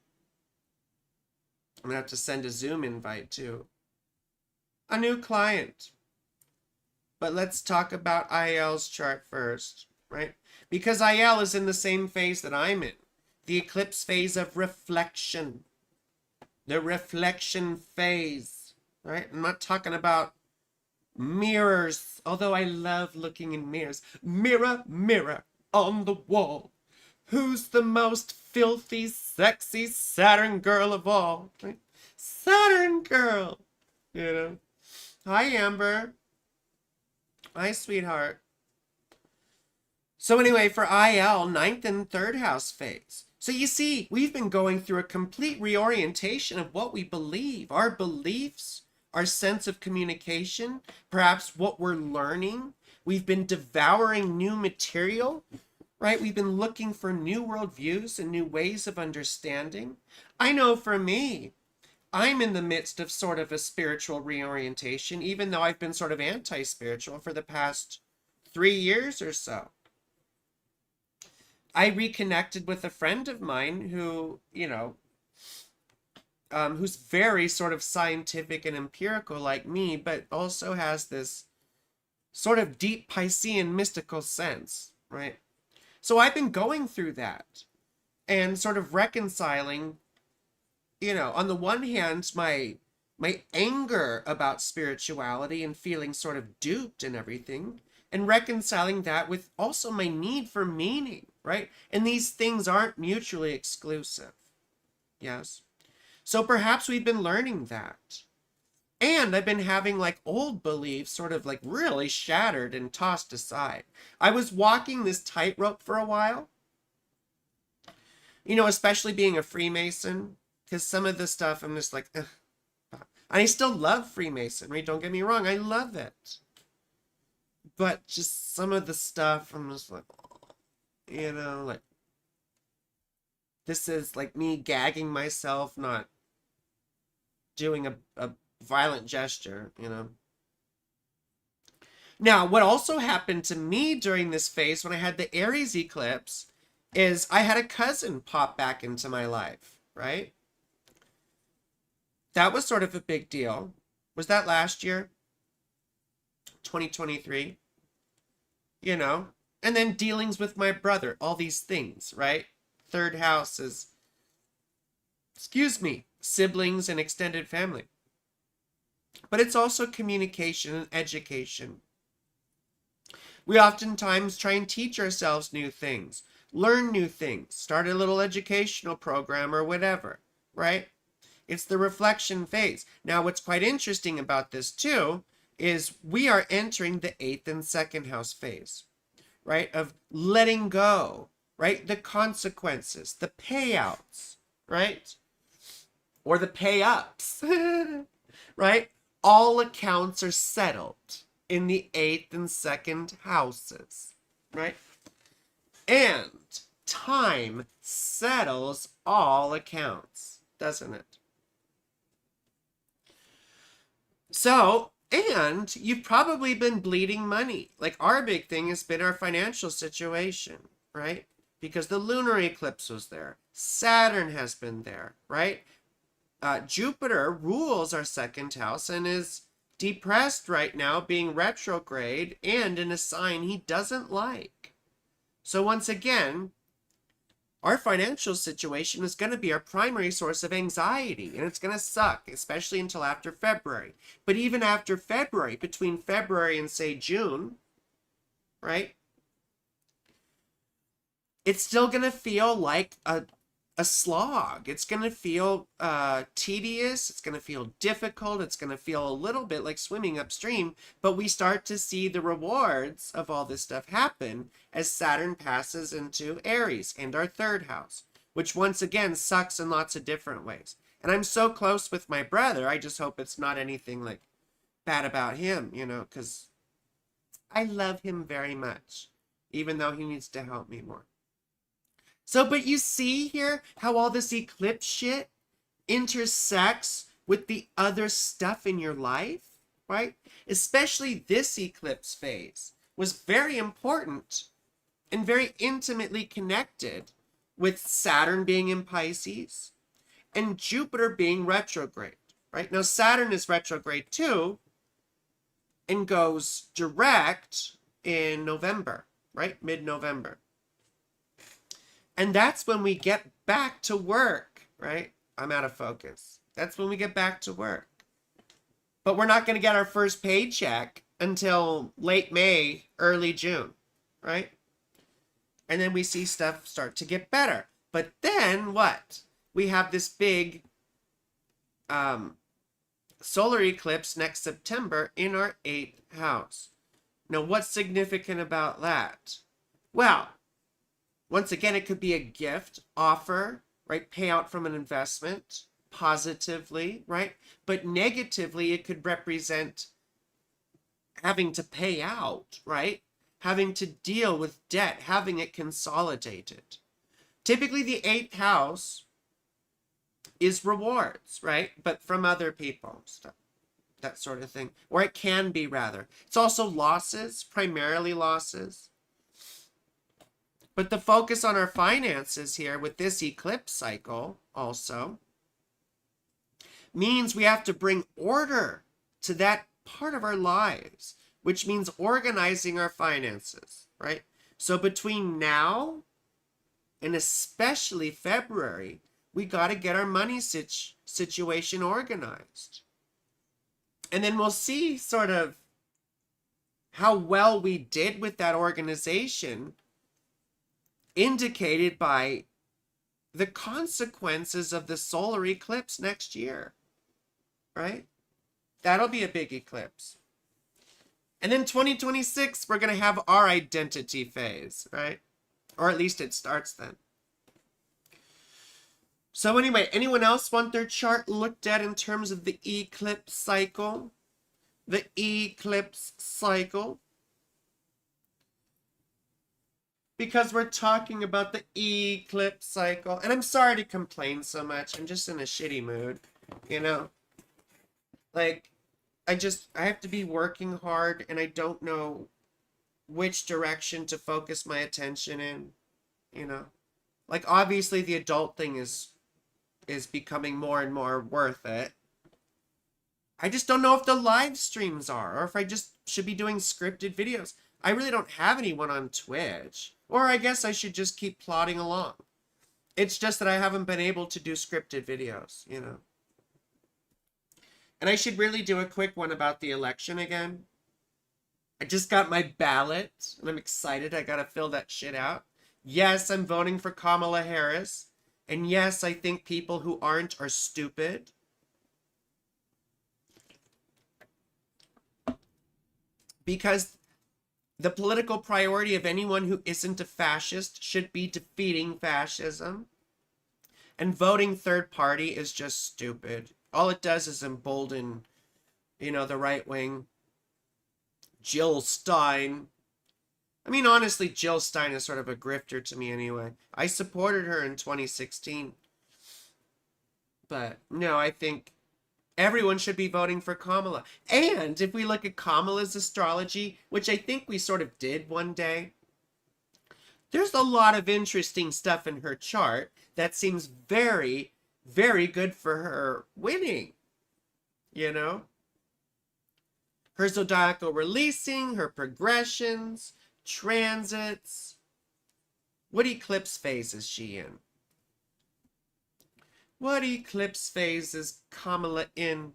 I'm gonna have to send a Zoom invite to a new client. But let's talk about IL's chart first, right? Because IL is in the same phase that I'm in. The eclipse phase of reflection. The reflection phase, right? I'm not talking about mirrors, although I love looking in mirrors. Mirror, mirror on the wall. Who's the most filthy, sexy Saturn girl of all? Right? Saturn girl! Hi, Amber. Hi, sweetheart. So anyway, for IL, 9th and 3rd house phase. So you see, we've been going through a complete reorientation of what we believe, our beliefs, our sense of communication, perhaps what we're learning. We've been devouring new material, right? We've been looking for new worldviews and new ways of understanding. I know for me, I'm in the midst of sort of a spiritual reorientation, even though I've been sort of anti-spiritual for the past 3 years or so. I reconnected with a friend of mine who, who's very sort of scientific and empirical like me, but also has this sort of deep Piscean mystical sense, right? So I've been going through that and sort of reconciling, on the one hand, my anger about spirituality and feeling sort of duped and everything, and reconciling that with also my need for meaning, right? And these things aren't mutually exclusive. Yes. So perhaps we've been learning that. And I've been having like old beliefs sort of like really shattered and tossed aside. I was walking this tightrope for a while, especially being a Freemason, because some of the stuff I'm just like, ugh. And I still love Freemasonry, don't get me wrong, I love it. But just some of the stuff I'm just like, like, This is like me gagging myself, not doing a violent gesture, you know. Now, what also happened to me during this phase when I had the Aries eclipse is I had a cousin pop back into my life, right? That was sort of a big deal. Was that last year? 2023? You know? And then dealings with my brother, all these things, right? Third house is, excuse me, siblings and extended family. But it's also communication and education. We oftentimes try and teach ourselves new things, learn new things, start a little educational program or whatever, right? It's the reflection phase. Now, what's quite interesting about this too is we are entering the 8th and 2nd house phase, right? Of letting go, right? The consequences, the payouts, right? Or the pay ups, right? All accounts are settled in the 8th and 2nd houses, right? And time settles all accounts, doesn't it? So, and you've probably been bleeding money. Like our big thing has been our financial situation, right? Because the lunar eclipse was there. Saturn has been there, right? Jupiter rules our 2nd house and is depressed right now, being retrograde and in a sign he doesn't like. So once again, our financial situation is going to be our primary source of anxiety, and it's going to suck, especially until after February. But even after February, between February and say June, right? It's still going to feel like a slog. It's going to feel tedious. It's going to feel difficult. It's going to feel a little bit like swimming upstream. But we start to see the rewards of all this stuff happen as Saturn passes into Aries and our 3rd house, which once again sucks in lots of different ways. And I'm so close with my brother. I just hope it's not anything like bad about him, you know, because I love him very much, even though he needs to help me more. So, but you see here how all this eclipse shit intersects with the other stuff in your life, right? Especially this eclipse phase was very important and very intimately connected with Saturn being in Pisces and Jupiter being retrograde, right? Now, Saturn is retrograde too and goes direct in November, right? Mid-November. And that's when we get back to work, right? I'm out of focus. That's when we get back to work. But we're not going to get our first paycheck until late May, early June, right? And then we see stuff start to get better. But then what? We have this big solar eclipse next September in our 8th house. Now, what's significant about that? Well, once again, it could be a gift, offer, right? Payout from an investment, positively, right? But negatively, it could represent having to pay out, right? Having to deal with debt, having it consolidated. Typically, the 8th house is rewards, right? But from other people, stuff, that sort of thing. Or it can be, rather. It's also losses, primarily losses. But the focus on our finances here with this eclipse cycle also means we have to bring order to that part of our lives, which means organizing our finances, right? So between now and especially February, we got to get our money situation organized. And then we'll see sort of how well we did with that organization, indicated by the consequences of the solar eclipse next year, right? That'll be a big eclipse. And then 2026, we're going to have our identity phase, right? Or at least it starts then. So anyway, anyone else want their chart looked at in terms of the eclipse cycle? The eclipse cycle. because we're talking about the eclipse cycle. And I'm sorry to complain so much. I'm just in a shitty mood, you know? Like, I have to be working hard and I don't know which direction to focus my attention in, you know? Like, obviously the adult thing is becoming more and more worth it. I just don't know if the live streams are, or if I just should be doing scripted videos. I really don't have anyone on Twitch. Or I guess I should just keep plodding along. It's just that I haven't been able to do scripted videos, you know. And I should really do a quick one about the election again. I just got my ballot, and I'm excited. I gotta fill that shit out. Yes, I'm voting for Kamala Harris. And yes, I think people who aren't are stupid. Because the political priority of anyone who isn't a fascist should be defeating fascism. And voting third party is just stupid. All it does is embolden, you know, the right wing. Jill Stein. I mean, honestly, Jill Stein is sort of a grifter to me anyway. I supported her in 2016. But no, I think everyone should be voting for Kamala. And if we look at Kamala's astrology, which I think we sort of did one day, there's a lot of interesting stuff in her chart that seems very, very good for her winning. You know? Her zodiacal releasing, her progressions, transits. What eclipse phase is she in? What eclipse phase is Kamala in?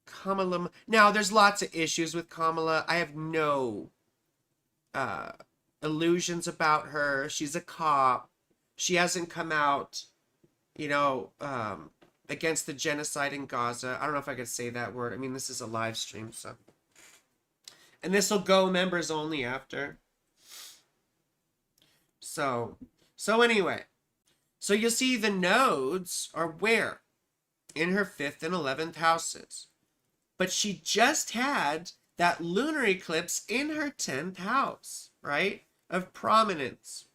Kamala. Now, there's lots of issues with Kamala. I have no illusions about her. She's a cop. She hasn't come out, you know, against the genocide in Gaza. I don't know if I could say that word. I mean, this is a live stream, so. And this will go members only after. So anyway. So you'll see the nodes are where? In her 5th and 11th houses. But she just had that lunar eclipse in her 10th house, right? Of prominence.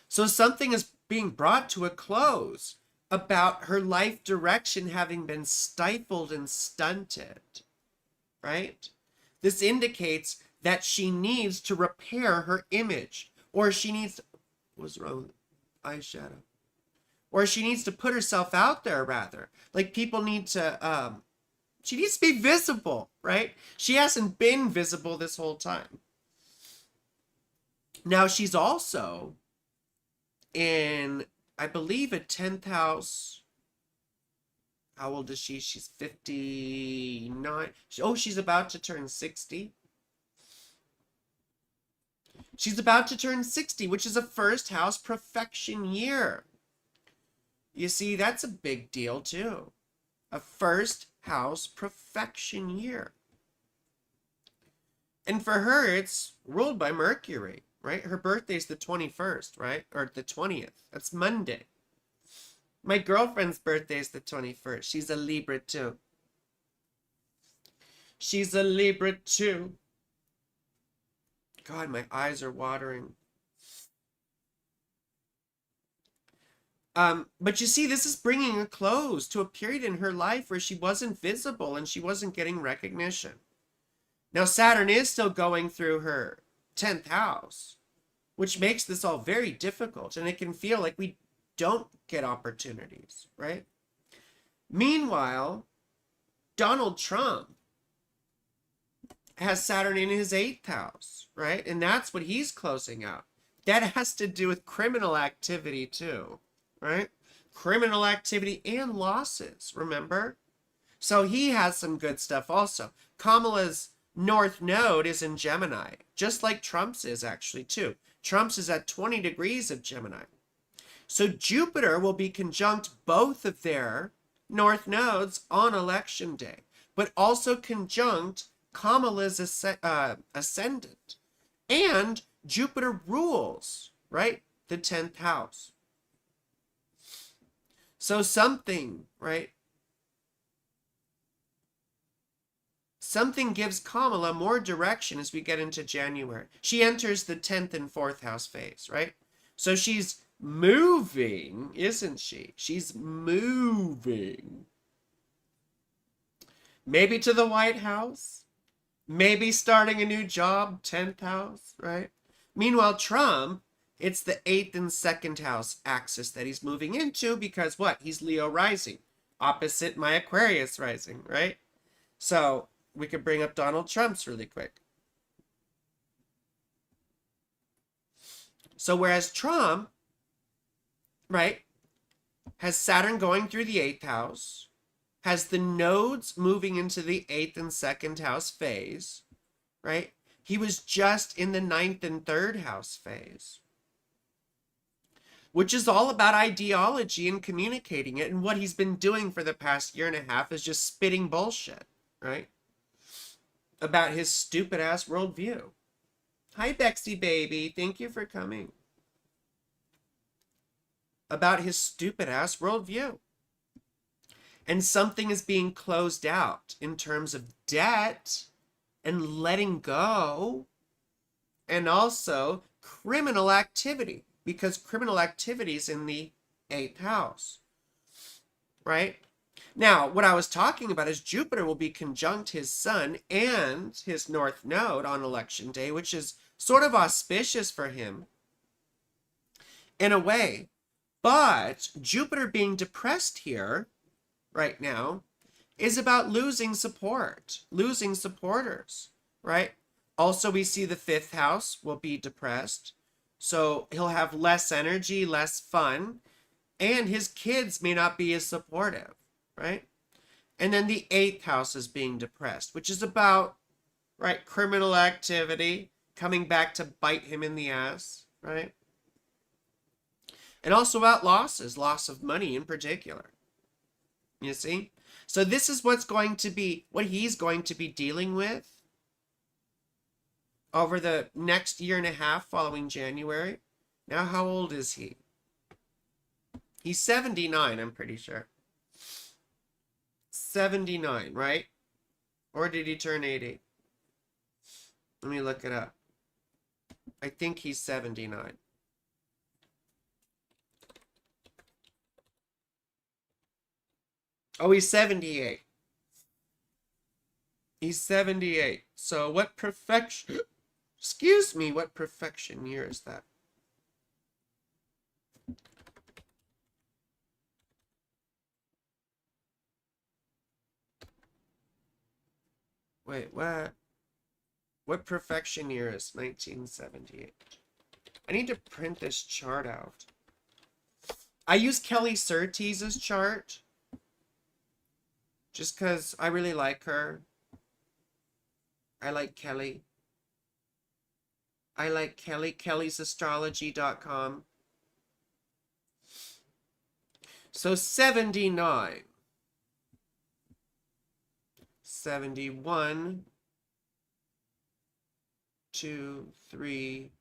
So something is being brought to a close about her life direction having been stifled and stunted, right? This indicates that she needs to repair her image, or she needs to, what's wrong with eyeshadow? Or she needs to put herself out there, rather. Like, people need to, she needs to be visible, right? She hasn't been visible this whole time. Now, she's also in, I believe, a 10th house. How old is she? She's 59. Oh, she's about to turn 60. She's about to turn 60, which is a first house perfection year. You see, that's a big deal too. A first house perfection year. And for her, it's ruled by Mercury, right? Her birthday's the 21st, right? Or the 20th. That's Monday. My girlfriend's birthday is the 21st. She's a Libra too. She's a Libra too. God, my eyes are watering. But you see, this is bringing a close to a period in her life where she wasn't visible and she wasn't getting recognition. Now, Saturn is still going through her 10th house, which makes this all very difficult, and it can feel like we don't get opportunities, right? Meanwhile, Donald Trump has Saturn in his 8th house, right? And that's what he's closing out. That has to do with criminal activity too, right? Criminal activity and losses, remember? So he has some good stuff also. Kamala's North Node is in Gemini, just like Trump's is actually too. Trump's is at 20 degrees of Gemini. So Jupiter will be conjunct both of their North Nodes on election day, but also conjunct Kamala's ascendant. And Jupiter rules, right? The 10th house. So something something gives Kamala more direction as we get into January. She enters the 10th and 4th house phase, right? So she's moving, isn't she? She's moving. Maybe to the White House. Maybe starting a new job, 10th house, right? Meanwhile, Trump, it's the 8th and 2nd house axis that he's moving into because what? He's Leo rising, opposite my Aquarius rising, right? So we could bring up Donald Trump's really quick. So whereas Trump, right, has Saturn going through the 8th house, has the nodes moving into the 8th and 2nd house phase, right? He was just in the 9th and 3rd house phase, which is all about ideology and communicating it. And what he's been doing for the past year and a half is just spitting bullshit, right? About his stupid ass worldview. Hi, Bexy baby. Thank you for coming. About his stupid ass worldview. And something is being closed out in terms of debt and letting go, and also criminal activity, because criminal activity is in the 8th house, right? Now, what I was talking about is Jupiter will be conjunct his sun and his north node on election day, which is sort of auspicious for him in a way. But Jupiter being depressed here right now is about losing support, losing supporters, right? Also, we see the 5th house will be depressed. So he'll have less energy, less fun, and his kids may not be as supportive, right? And then the 8th house is being depressed, which is about, right, criminal activity coming back to bite him in the ass, right? And also about losses, loss of money in particular. You see? So this is what's going to be, what he's going to be dealing with over the next year and a half following January. Now, how old is he? He's 79, I'm pretty sure. 79, right? Or did he turn 80? Let me look it up. I think he's 79. Oh, he's 78. He's 78. So what perfection, excuse me, what perfection year is that? Wait, what? What perfection year is 1978? I need to print this chart out. I use Kelly Surtees's chart just because I really like her. I like Kelly. I like Kelly. KellysAstrology.com. So 79. 71. 2, 3,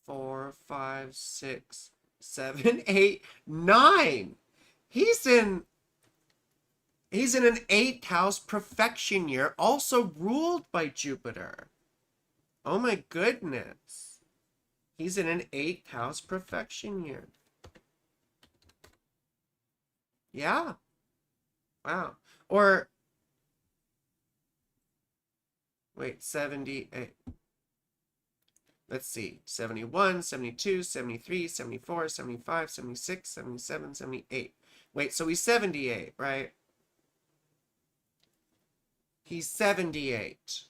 4, 5, 6, 7, 8, 9. He's in an 8th house perfection year, also ruled by Jupiter. Oh my goodness. He's in an 8th house perfection year. Yeah. Wow. Or, wait, 78. Let's see. 71, 72, 73, 74, 75, 76, 77, 78. Wait, so he's 78, right? He's 78.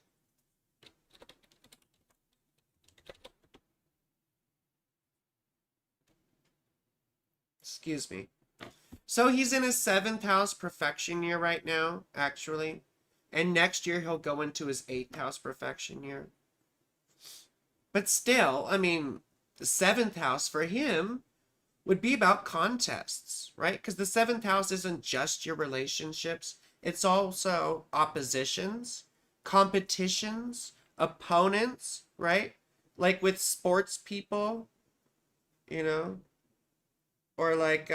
Excuse me. So he's in his 7th house perfection year right now, actually. And next year he'll go into his 8th house perfection year. But still, I mean, the 7th house for him would be about contests, right? Because the 7th house isn't just your relationships. It's also oppositions, competitions, opponents, right? Like with sports people, you know? Or like,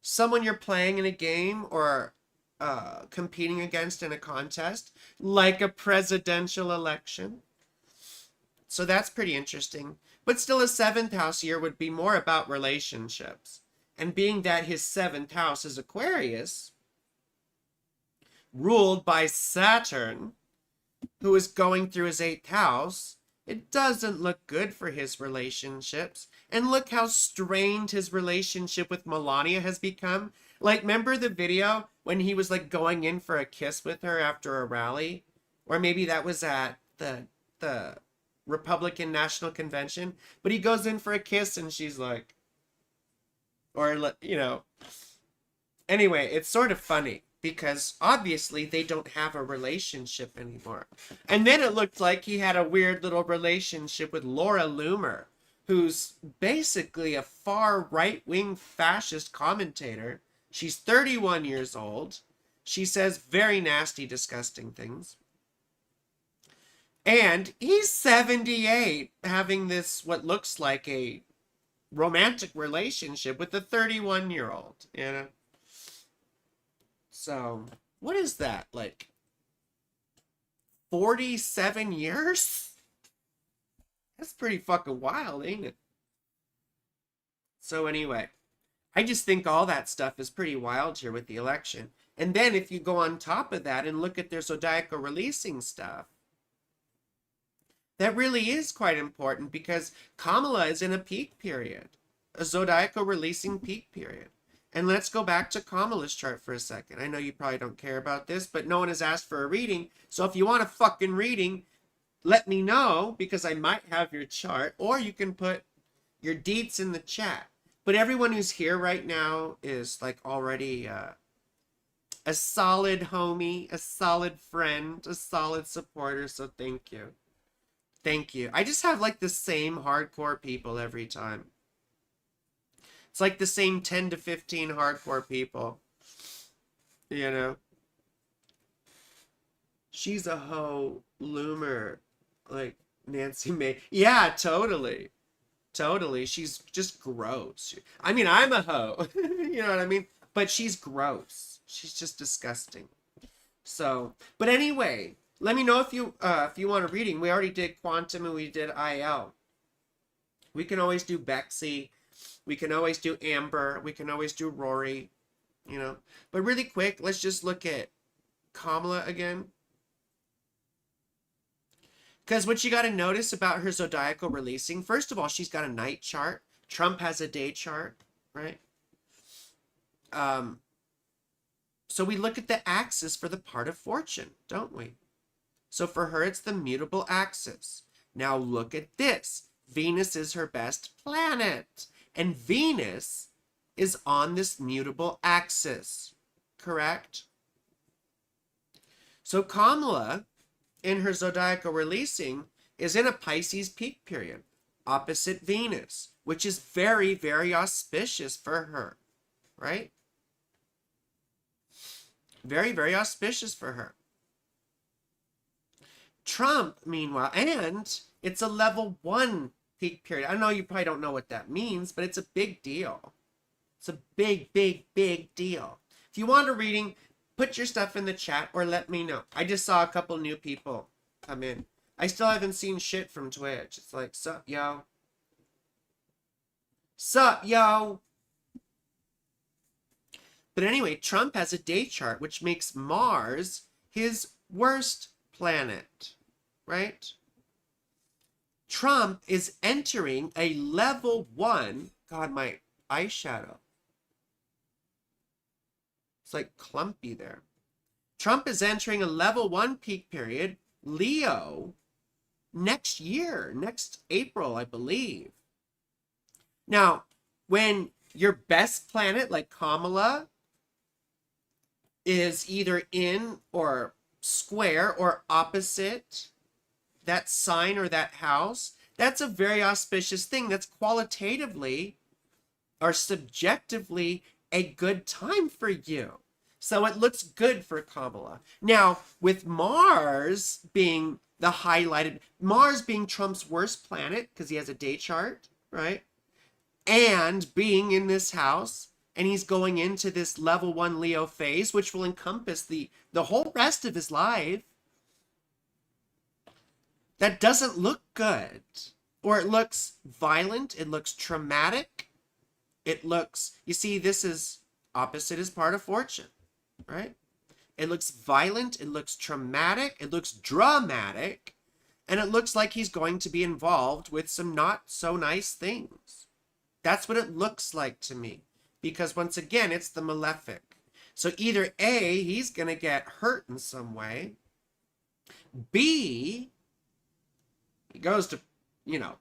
someone you're playing in a game or competing against in a contest, like a presidential election. So that's pretty interesting. But still, a seventh house year would be more about relationships. And being that his seventh house is Aquarius, ruled by Saturn, who is going through his eighth house, it doesn't look good for his relationships. And look how strained his relationship with Melania has become. Like, remember the video when he was like going in for a kiss with her after a rally? Or maybe that was at the Republican National Convention. But he goes in for a kiss and she's like, or, you know. Anyway, it's sort of funny because obviously they don't have a relationship anymore. And then it looked like he had a weird little relationship with Laura Loomer, who's basically a far right-wing fascist commentator. She's 31 years old. She says very nasty, disgusting things. And he's 78, having this, what looks like a romantic relationship with a 31-year-old, you know? So, what is that? Like 47 years? That's pretty fucking wild, ain't it? So anyway, I just think all that stuff is pretty wild here with the election. And then if you go on top of that and look at their zodiacal releasing stuff, that really is quite important because Kamala is in a peak period, a zodiacal releasing peak period. And let's go back to Kamala's chart for a second. I know you probably don't care about this, but no one has asked for a reading. So if you want a fucking reading, let me know because I might have your chart, or you can put your deets in the chat. But everyone who's here right now is like already a solid homie, a solid friend, a solid supporter. So thank you. Thank you. I just have like the same hardcore people every time. It's like the same 10 to 15 hardcore people. You know? She's a hoe, Loomer, like Nancy May. Yeah, totally. Totally. She's just gross. I mean, I'm a hoe. You know what I mean? But she's gross. She's just disgusting. So, but anyway, let me know if you want a reading. We already did Quantum and we did IL. We can always do Bexy. We can always do Amber. We can always do Rory. You know. But really quick, let's just look at Kamala again. Because what you got to notice about her zodiacal releasing, first of all, she's got a night chart. Trump has a day chart, right? So we look at the axis for the part of fortune, don't we? So for her, it's the mutable axis. Now look at this. Venus is her best planet. And Venus is on this mutable axis, correct? So Kamala, in her zodiacal releasing, is in a Pisces peak period, opposite Venus, which is very, very auspicious for her, right? Very, very auspicious for her. Trump, meanwhile, and it's a level 1 peak period. I know you probably don't know what that means, but it's a big deal. It's a big, big, big deal. If you want a reading, put your stuff in the chat or let me know. I just saw a couple new people come in. I still haven't seen shit from Twitch. It's like, sup, yo? Sup, yo? But anyway, Trump has a day chart, which makes Mars his worst planet, right? Trump is entering a level 1. God, my eyeshadow. It's like clumpy there. Trump is entering a level 1 peak period, Leo, next year, next April, I believe. Now, when your best planet, like Kamala, is either in or square or opposite that sign or that house, that's a very auspicious thing. That's qualitatively or subjectively a good time for you. So it looks good for Kamala. Now, with Mars being the highlighted, Mars being Trump's worst planet because he has a day chart, right? And being in this house, and he's going into this level 1 Leo phase, which will encompass the whole rest of his life. That doesn't look good. Or it looks violent, it looks traumatic, it looks, you see, this is opposite is part of fortune, right? It looks violent, it looks traumatic, it looks dramatic, and it looks like he's going to be involved with some not so nice things. That's what it looks like to me. Because once again, it's the malefic. So either A, he's going to get hurt in some way. B, he goes to, you know,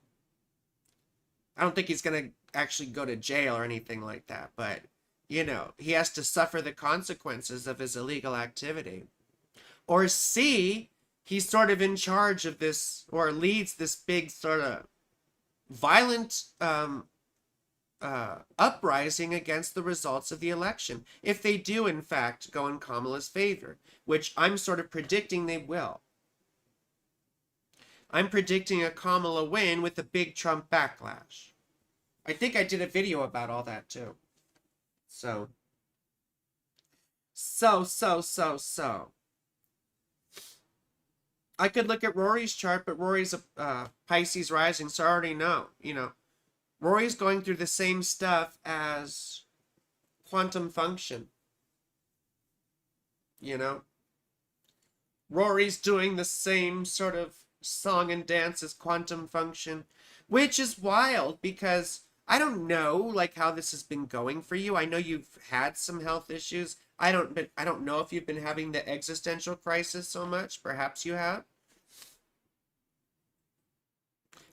I don't think he's going to actually go to jail or anything like that. But, you know, he has to suffer the consequences of his illegal activity. Or C, he's sort of in charge of this, or leads this big sort of violent uprising against the results of the election, if they do in fact go in Kamala's favor, which I'm sort of predicting they will. I'm predicting a Kamala win with a big Trump backlash. I think I did a video about all that too. So. I could look at Rory's chart, but Rory's a Pisces rising, so I already know, you know. Rory's going through the same stuff as quantum function. You know? Rory's doing the same sort of song and dance as quantum function, which is wild because I don't know like how this has been going for you. I know you've had some health issues. I don't know if you've been having the existential crisis so much. Perhaps you have.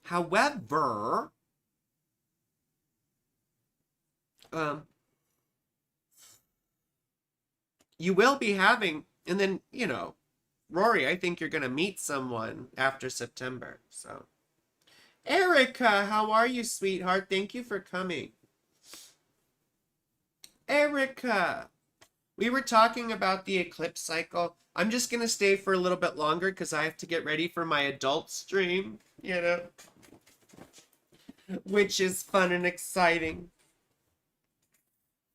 However, you will be having, and then, you know, Rory, I think you're going to meet someone after September. So, Erica, how are you, sweetheart? Thank you for coming. Erica, we were talking about the eclipse cycle. I'm just going to stay for a little bit longer because I have to get ready for my adult stream, you know, which is fun and exciting.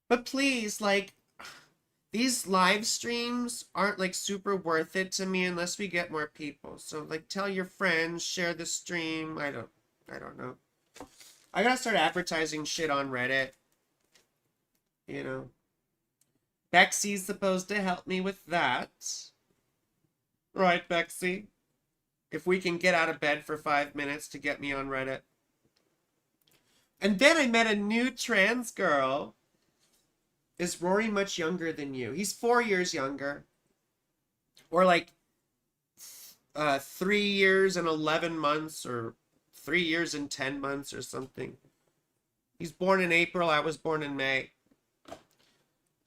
But please, like, these live streams aren't like super worth it to me unless we get more people. So like tell your friends, share the stream. I don't know. I gotta start advertising shit on Reddit. You know. Bexy's supposed to help me with that. Right, Bexy? If we can get out of bed for 5 minutes to get me on Reddit. And then I met a new trans girl. Is Rory much younger than you? He's 4 years younger. Or like 3 years and 11 months or 3 years and 10 months or something. He's born in April. I was born in May.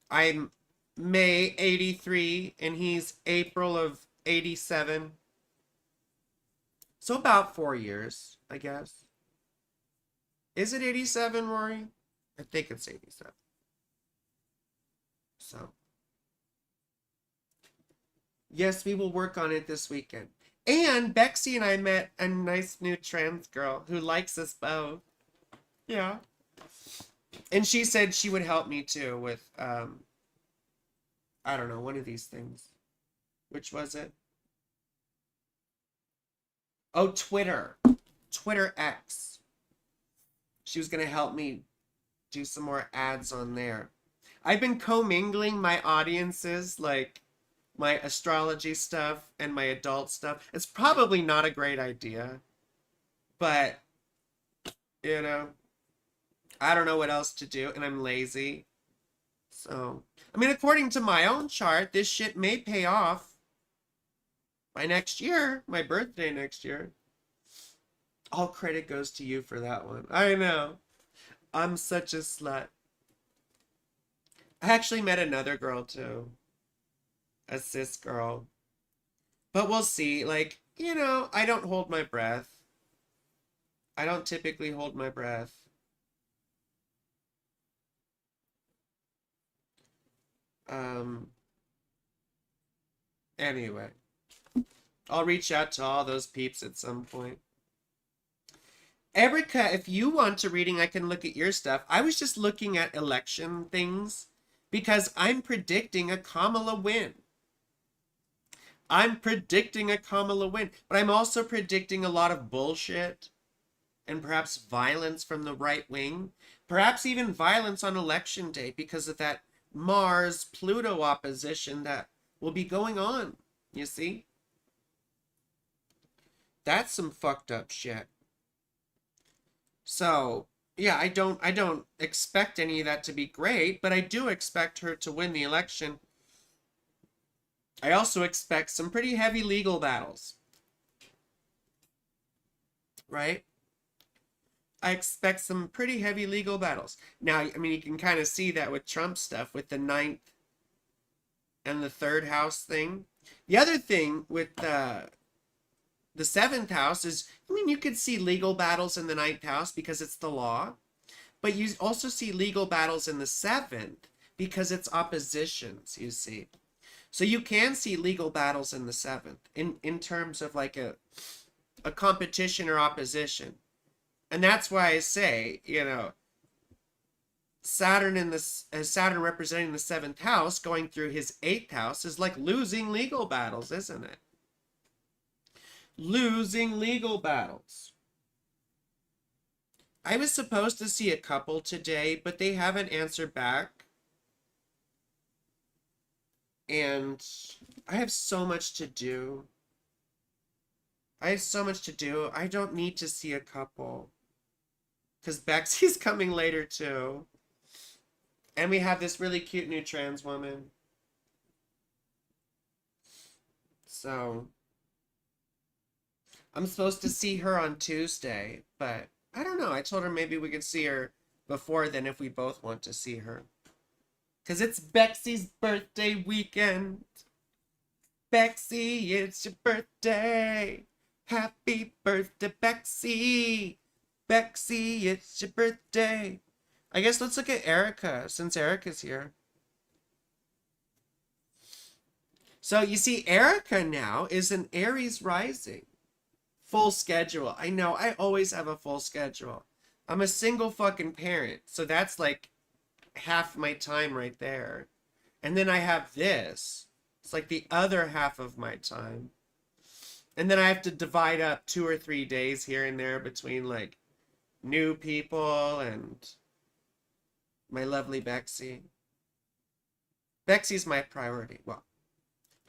I'm May 83 and he's April of 87. So about 4 years, I guess. Is it 87, Rory? I think it's 87. So, yes, we will work on it this weekend. And Bexy and I met a nice new trans girl who likes us both. Yeah. And she said she would help me too with, I don't know, one of these things. Which was it? Oh, Twitter. Twitter X. She was going to help me do some more ads on there. I've been commingling my audiences, like my astrology stuff and my adult stuff. It's probably not a great idea, but, you know, I don't know what else to do, and I'm lazy. So, I mean, according to my own chart, this shit may pay off by next year, my birthday next year. All credit goes to you for that one. I know. I'm such a slut. I actually met another girl too. A cis girl. But we'll see. Like, you know, I don't hold my breath. I don't typically hold my breath. Anyway. I'll reach out to all those peeps at some point. Erica, if you want a reading, I can look at your stuff. I was just looking at election things because I'm predicting a Kamala win. I'm predicting a Kamala win, but I'm also predicting a lot of bullshit and perhaps violence from the right wing, perhaps even violence on election day because of that Mars-Pluto opposition that will be going on, you see? That's some fucked up shit. So, yeah, I don't expect any of that to be great, but I do expect her to win the election. I also expect some pretty heavy legal battles. Right? I expect some pretty heavy legal battles. Now, I mean, you can kind of see that with Trump stuff, with the 9th and the 3rd house thing. The other thing with the 7th house is, I mean, you could see legal battles in the 9th house because it's the law, but you also see legal battles in the 7th because it's oppositions, you see. So you can see legal battles in the 7th in terms of like a competition or opposition. And that's why I say, you know, Saturn Saturn representing the 7th house going through his 8th house is like losing legal battles, isn't it? Losing legal battles. I was supposed to see a couple today, but they haven't answered back. And I have so much to do. I don't need to see a couple. Because Bexy's coming later too. And we have this really cute new trans woman. So I'm supposed to see her on Tuesday, but I don't know. I told her maybe we could see her before then if we both want to see her. Because it's Bexy's birthday weekend. Bexy, it's your birthday. Happy birthday, Bexy. Bexy, it's your birthday. I guess let's look at Erica, since Erica's here. So you see, Erica now is an Aries rising. Full schedule. I know, I always have a full schedule. I'm a single fucking parent, so that's like half my time right there. And then I have this. It's like the other half of my time. And then I have to divide up 2 or 3 days here and there between like new people and my lovely Bexy. Bexy's my priority. Well,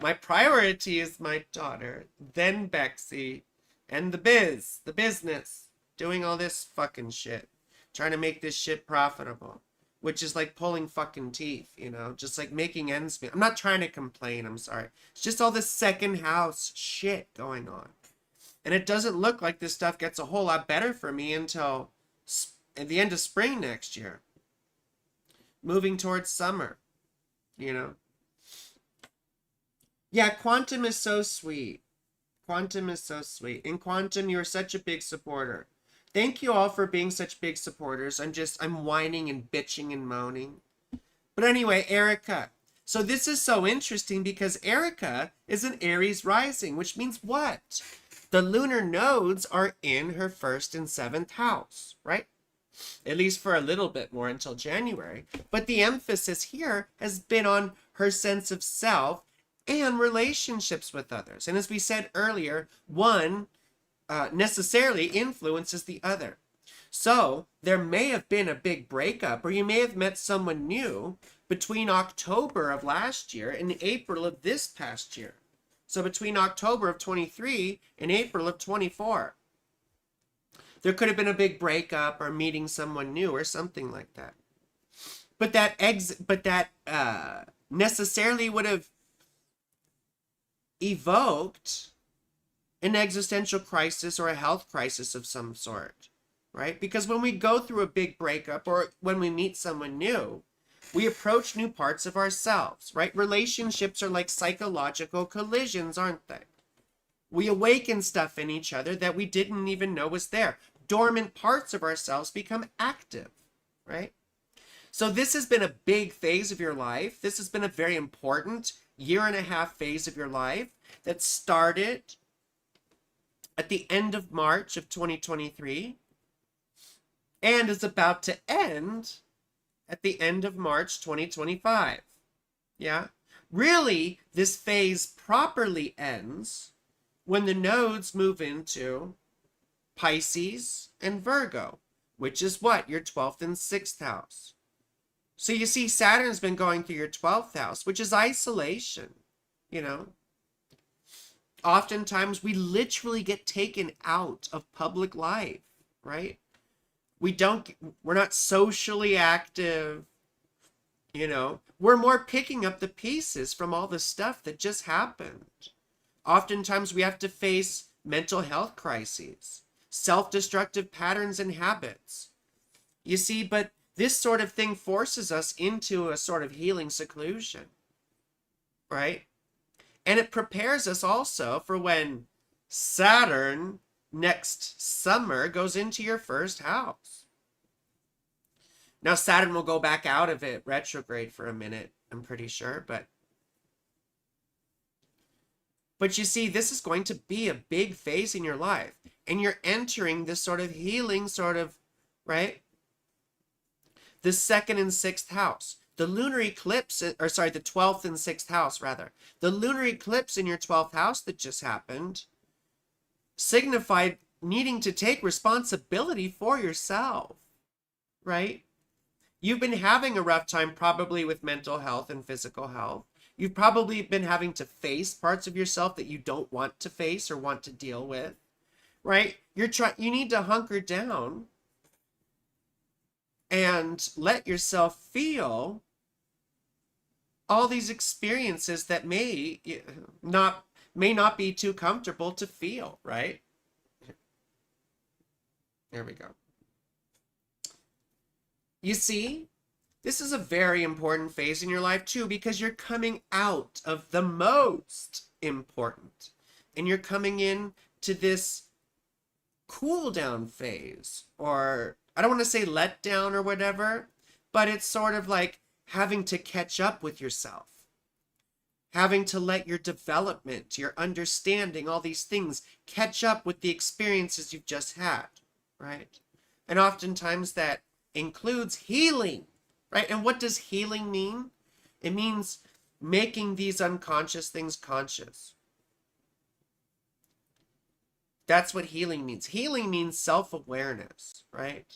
my priority is my daughter, then Bexy, and the business, doing all this fucking shit, trying to make this shit profitable, which is like pulling fucking teeth, you know, just like making ends meet. I'm not trying to complain, I'm sorry. It's just all this second house shit going on. And it doesn't look like this stuff gets a whole lot better for me until at the end of spring next year. Moving towards summer, you know. Yeah, Quantum is so sweet. Quantum is so sweet. In Quantum, you're such a big supporter. Thank you all for being such big supporters. I'm whining and bitching and moaning. But anyway, Erica. So this is so interesting because Erica is an Aries rising, which means what? The lunar nodes are in her 1st and 7th house, right? At least for a little bit more until January. But the emphasis here has been on her sense of self and relationships with others. And as we said earlier, one necessarily influences the other. So there may have been a big breakup, or you may have met someone new between October of last year and April of this past year. So between October of 23 and April of 24. There could have been a big breakup or meeting someone new or something like that. But that necessarily would have evoked an existential crisis or a health crisis of some sort, right? Because when we go through a big breakup or when we meet someone new, we approach new parts of ourselves, right? Relationships are like psychological collisions, aren't they? We awaken stuff in each other that we didn't even know was there. Dormant parts of ourselves become active, right? So this has been a big phase of your life. This has been a very important 1.5 phase of your life that started at the end of March of 2023 and is about to end at the end of March 2025. Yeah. Really, this phase properly ends when the nodes move into Pisces and Virgo, which is what? Your 12th and 6th house. So you see, Saturn's been going through your 12th house, which is isolation, you know. Oftentimes we literally get taken out of public life, right? We're not socially active, you know. We're more picking up the pieces from all the stuff that just happened. Oftentimes we have to face mental health crises, self-destructive patterns and habits. You see, but this sort of thing forces us into a sort of healing seclusion, right? And it prepares us also for when Saturn next summer goes into your first house. Now, Saturn will go back out of it retrograde for a minute, I'm pretty sure, but you see, this is going to be a big phase in your life, and you're entering this sort of healing sort of, right? The 2nd and 6th house. The lunar eclipse, or sorry, the 12th and 6th house, rather. The lunar eclipse in your 12th house that just happened signified needing to take responsibility for yourself, right? You've been having a rough time probably with mental health and physical health. You've probably been having to face parts of yourself that you don't want to face or want to deal with, right? You need to hunker down and let yourself feel all these experiences that may not be too comfortable to feel, right? There we go. You see, this is a very important phase in your life too, because you're coming out of the most important, and you're coming in to this cool down phase, or I don't want to say let down or whatever, but it's sort of like having to catch up with yourself, having to let your development, your understanding, all these things catch up with the experiences you've just had, right? And oftentimes that includes healing, right? And what does healing mean? It means making these unconscious things conscious. That's what healing means. Healing means self-awareness, right?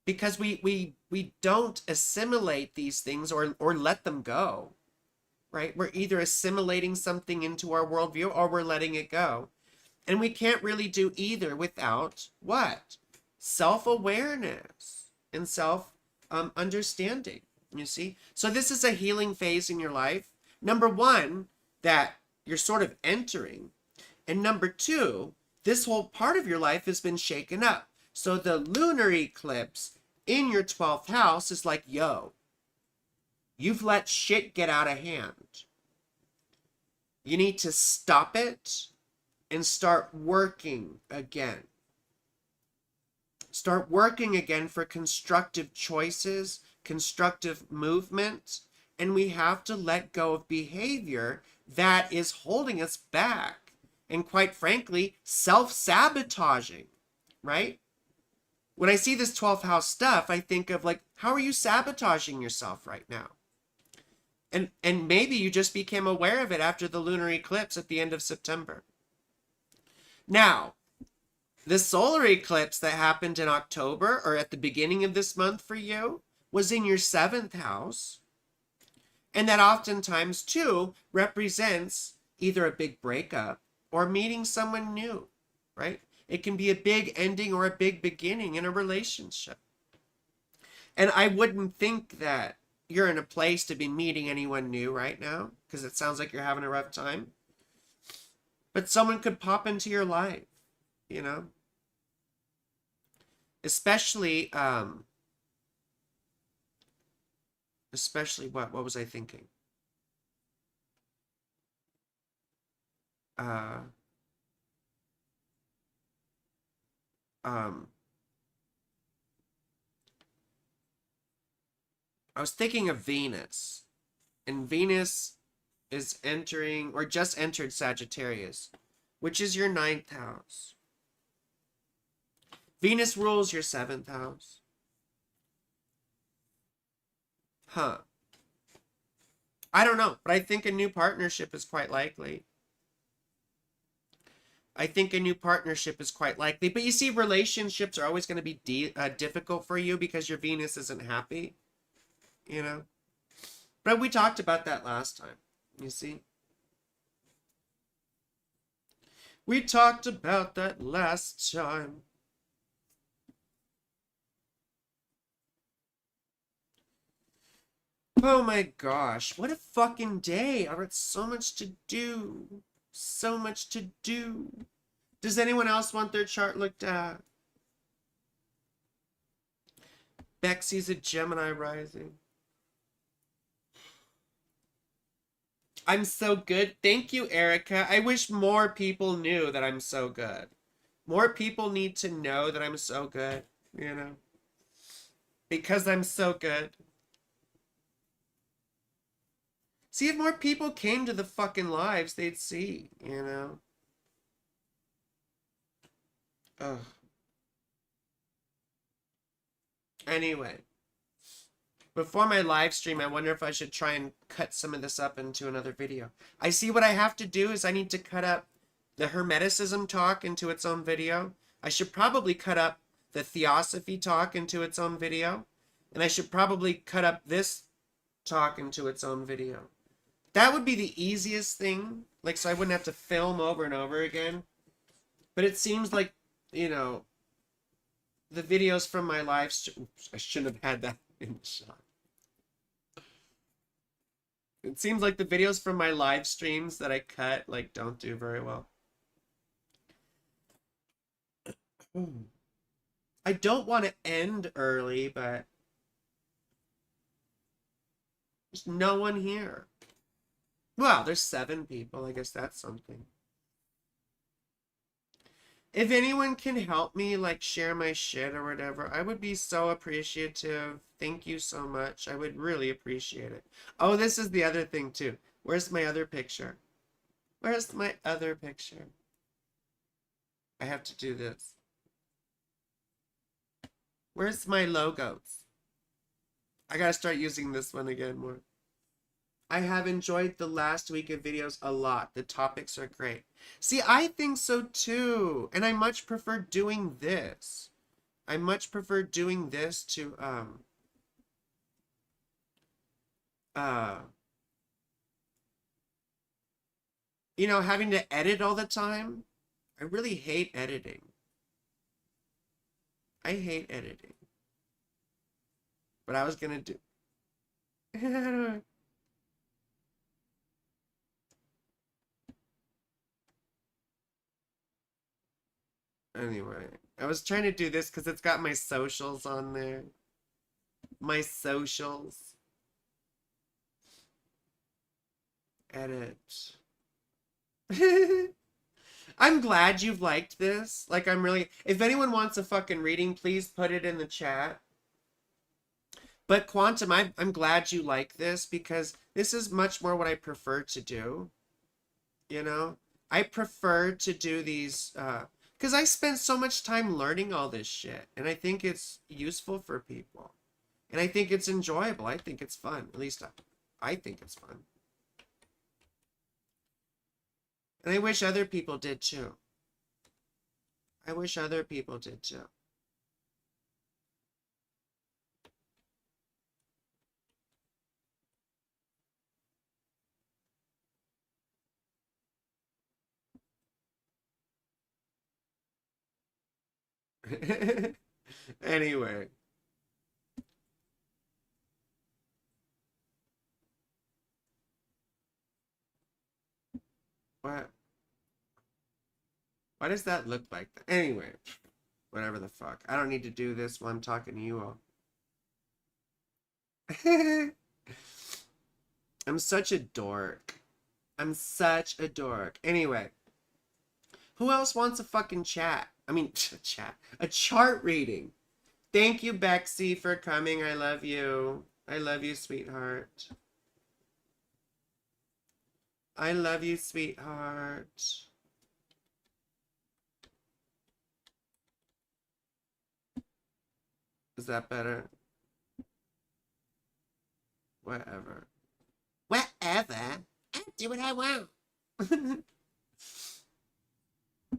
Because we don't assimilate these things or let them go, right? We're either assimilating something into our worldview or we're letting it go. And we can't really do either without what? Self-awareness and self-understanding, you see? So this is a healing phase in your life. Number one, that you're sort of entering. And number two, this whole part of your life has been shaken up. So the lunar eclipse in your 12th house is like, yo, you've let shit get out of hand. You need to stop it and start working again. Start working again for constructive choices, constructive movement, and we have to let go of behavior that is holding us back. And quite frankly, self-sabotaging, right? When I see this 12th house stuff, I think of like, how are you sabotaging yourself right now? And maybe you just became aware of it after the lunar eclipse at the end of September. Now, the solar eclipse that happened in October or at the beginning of this month for you was in your 7th house. And that oftentimes too represents either a big breakup or meeting someone new, right? It can be a big ending or a big beginning in a relationship. And I wouldn't think that you're in a place to be meeting anyone new right now, because it sounds like you're having a rough time. But someone could pop into your life, you know? Especially what was I thinking? I was thinking of Venus, and Venus is entering or just entered Sagittarius, which is your 9th house. Venus rules your 7th house. Huh. I don't know, but I think a new partnership is quite likely. I think a new partnership is quite likely. But you see, relationships are always going to be difficult for you because your Venus isn't happy, you know? But we talked about that last time, you see? We talked about that last time. Oh my gosh, what a fucking day. I've got so much to do. So much to do. Does anyone else want their chart looked at? Bexy's a Gemini rising. I'm so good. Thank you, Erica. I wish more people knew that I'm so good. More people need to know that I'm so good, you know? Because I'm so good. See, if more people came to the fucking lives, they'd see, you know? Ugh. Anyway. Before my live stream, I wonder if I should try and cut some of this up into another video. I see what I have to do is I need to cut up the Hermeticism talk into its own video. I should probably cut up the Theosophy talk into its own video. And I should probably cut up this talk into its own video. That would be the easiest thing. Like, so I wouldn't have to film over and over again. But it seems like, you know, the videos from my live stream... Oops, I shouldn't have had that in the shot. It seems like the videos from my live streams that I cut, like, don't do very well. I don't want to end early, but there's no one here. Well, there's 7 people. I guess that's something. If anyone can help me, like, share my shit or whatever, I would be so appreciative. Thank you so much. I would really appreciate it. Oh, this is the other thing, too. Where's my other picture? Where's my other picture? I have to do this. Where's my logos? I gotta start using this one again more. I have enjoyed the last week of videos a lot. The topics are great. See, I think so too. And I much prefer doing this. I much prefer doing this to, you know, having to edit all the time. I really hate editing. I hate editing. But I was gonna do... Anyway, I was trying to do this because it's got my socials on there. My socials. Edit. I'm glad you've liked this. Like, I'm really... If anyone wants a fucking reading, please put it in the chat. But Quantum, I'm glad you like this because this is much more what I prefer to do. You know? I prefer to do these... because I spent so much time learning all this shit. And I think it's useful for people. And I think it's enjoyable. I think it's fun. At least I think it's fun. And I wish other people did too. I wish other people did too. Anyway. What? Why does that look like that? Anyway. Whatever the fuck. I don't need to do this while I'm talking to you all. I'm such a dork. I'm such a dork. Anyway. Who else wants a fucking chat? I mean, chat. A chart reading. Thank you, Bexy, for coming. I love you. I love you, sweetheart. I love you, sweetheart. Is that better? Whatever. Whatever. I do what I want.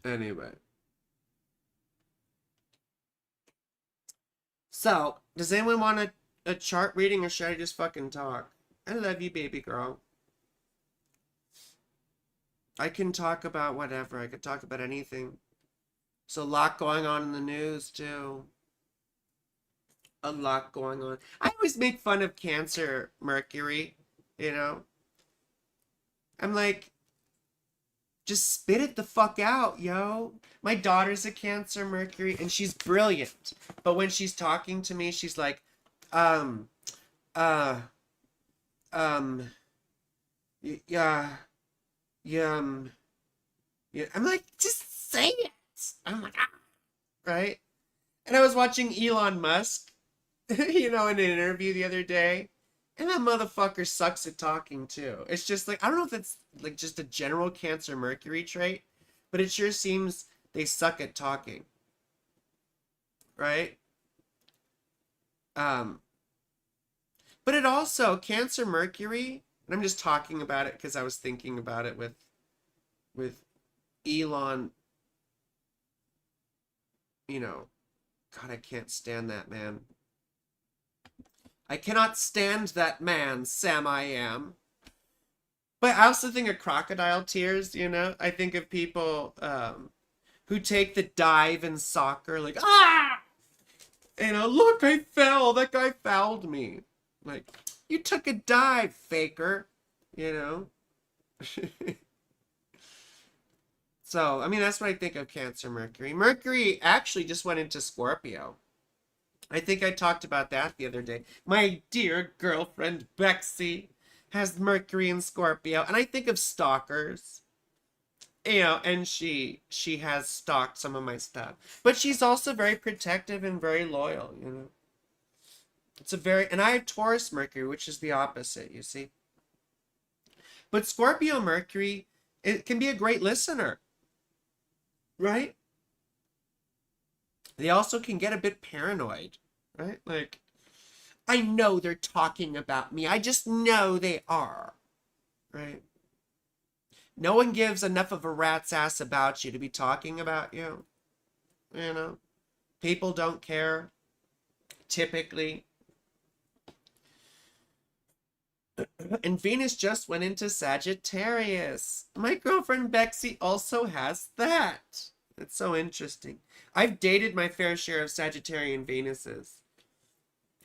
Anyway. So, does anyone want a chart reading or should I just fucking talk? I love you, baby girl. I can talk about whatever. I could talk about anything. There's a lot going on in the news, too. A lot going on. I always make fun of Cancer Mercury, you know? I'm like, just spit it the fuck out, yo. My daughter's a Cancer Mercury, and she's brilliant. But when she's talking to me, she's like, yeah, yeah, yeah. I'm like, just say it. I'm like, ah, right? And I was watching Elon Musk, you know, in an interview the other day. And that motherfucker sucks at talking too. It's just like, I don't know if it's like just a general Cancer Mercury trait, but it sure seems they suck at talking. Right? But it also, Cancer Mercury, and I'm just talking about it because I was thinking about it with Elon, you know, God, I can't stand that man. I cannot stand that man, Sam I am. But I also think of crocodile tears, you know? I think of people who take the dive in soccer, like, ah! You know, look, I fell. That guy fouled me. Like, you took a dive, faker. You know? So, I mean, that's what I think of Cancer Mercury. Mercury actually just went into Scorpio. I think I talked about that the other day. My dear girlfriend, Bexy, has Mercury in Scorpio. And I think of stalkers. You know, and she has stalked some of my stuff. But she's also very protective and very loyal, you know. It's a very... And I have Taurus Mercury, which is the opposite, you see. But Scorpio Mercury, it can be a great listener. Right? They also can get a bit paranoid, right? Like, I know they're talking about me. I just know they are, right? No one gives enough of a rat's ass about you to be talking about you, you know? People don't care, typically. And Venus just went into Sagittarius. My girlfriend Bexy also has that. It's so interesting. I've dated my fair share of Sagittarian Venuses.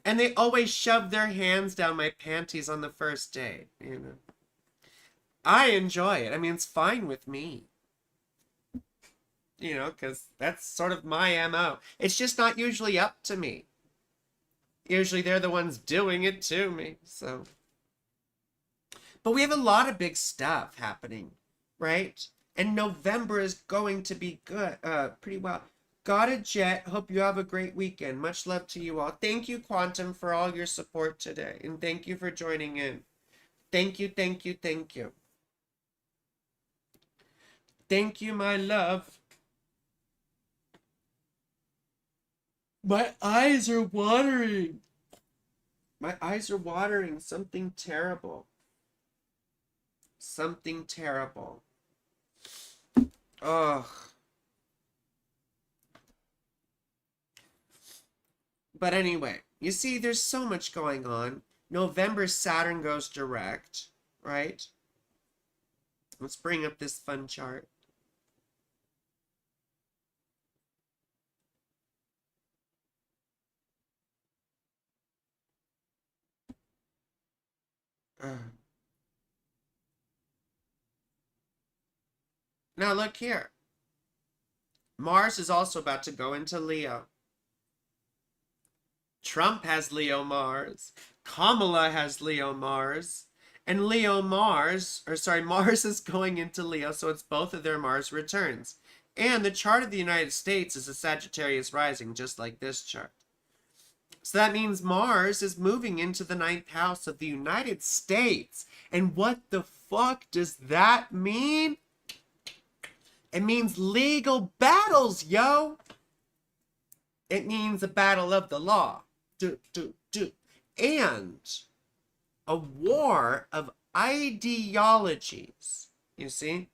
And they always shove their hands down my panties on the first day, you know. I enjoy it. I mean, it's fine with me. You know, because that's sort of my MO. It's just not usually up to me. Usually they're the ones doing it to me, so... But we have a lot of big stuff happening, right? And November is going to be good, pretty well. Got a jet. Hope you have a great weekend. Much love to you all. Thank you, Quantum, for all your support today. And thank you for joining in. Thank you, thank you, thank you. Thank you, my love. My eyes are watering. My eyes are watering. Something terrible. Something terrible. Ugh. But anyway, you see, there's so much going on. November, Saturn goes direct, right? Let's bring up this fun chart. Now look here. Mars is also about to go into Leo. Trump has Leo Mars. Kamala has Leo Mars. And Mars is going into Leo, so it's both of their Mars returns. And the chart of the United States is a Sagittarius rising, just like this chart. So that means Mars is moving into the 9th house of the United States. And what the fuck does that mean? It means legal battles, yo. It means a battle of the law. And a war of ideologies. You see?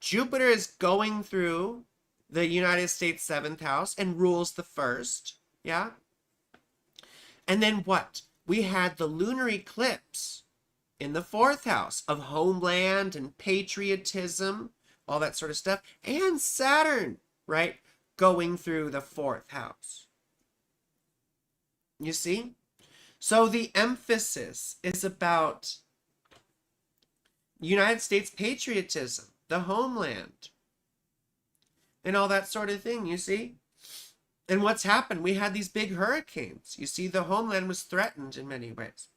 Jupiter is going through the United States seventh house and rules the first. Yeah? And then what? We had the lunar eclipse in the fourth house of homeland and patriotism, all that sort of stuff. And Saturn, right? Going through the fourth house. You see? So the emphasis is about United States patriotism, the homeland, and all that sort of thing, you see? And what's happened? We had these big hurricanes. You see, the homeland was threatened in many ways.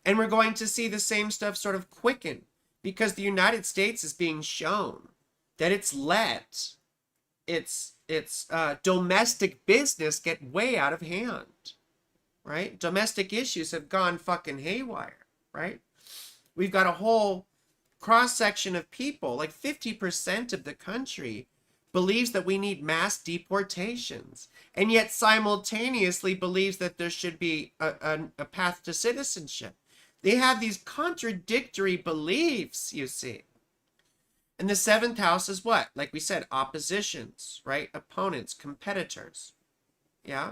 And we're going to see the same stuff sort of quicken because the United States is being shown that it's let its domestic business get way out of hand, right? Domestic issues have gone fucking haywire, right? We've got a whole cross-section of people, like 50% of the country believes that we need mass deportations, and yet simultaneously believes that there should be a path to citizenship. They have these contradictory beliefs, you see. And the seventh house is what? Like we said, oppositions, right? Opponents, competitors. Yeah?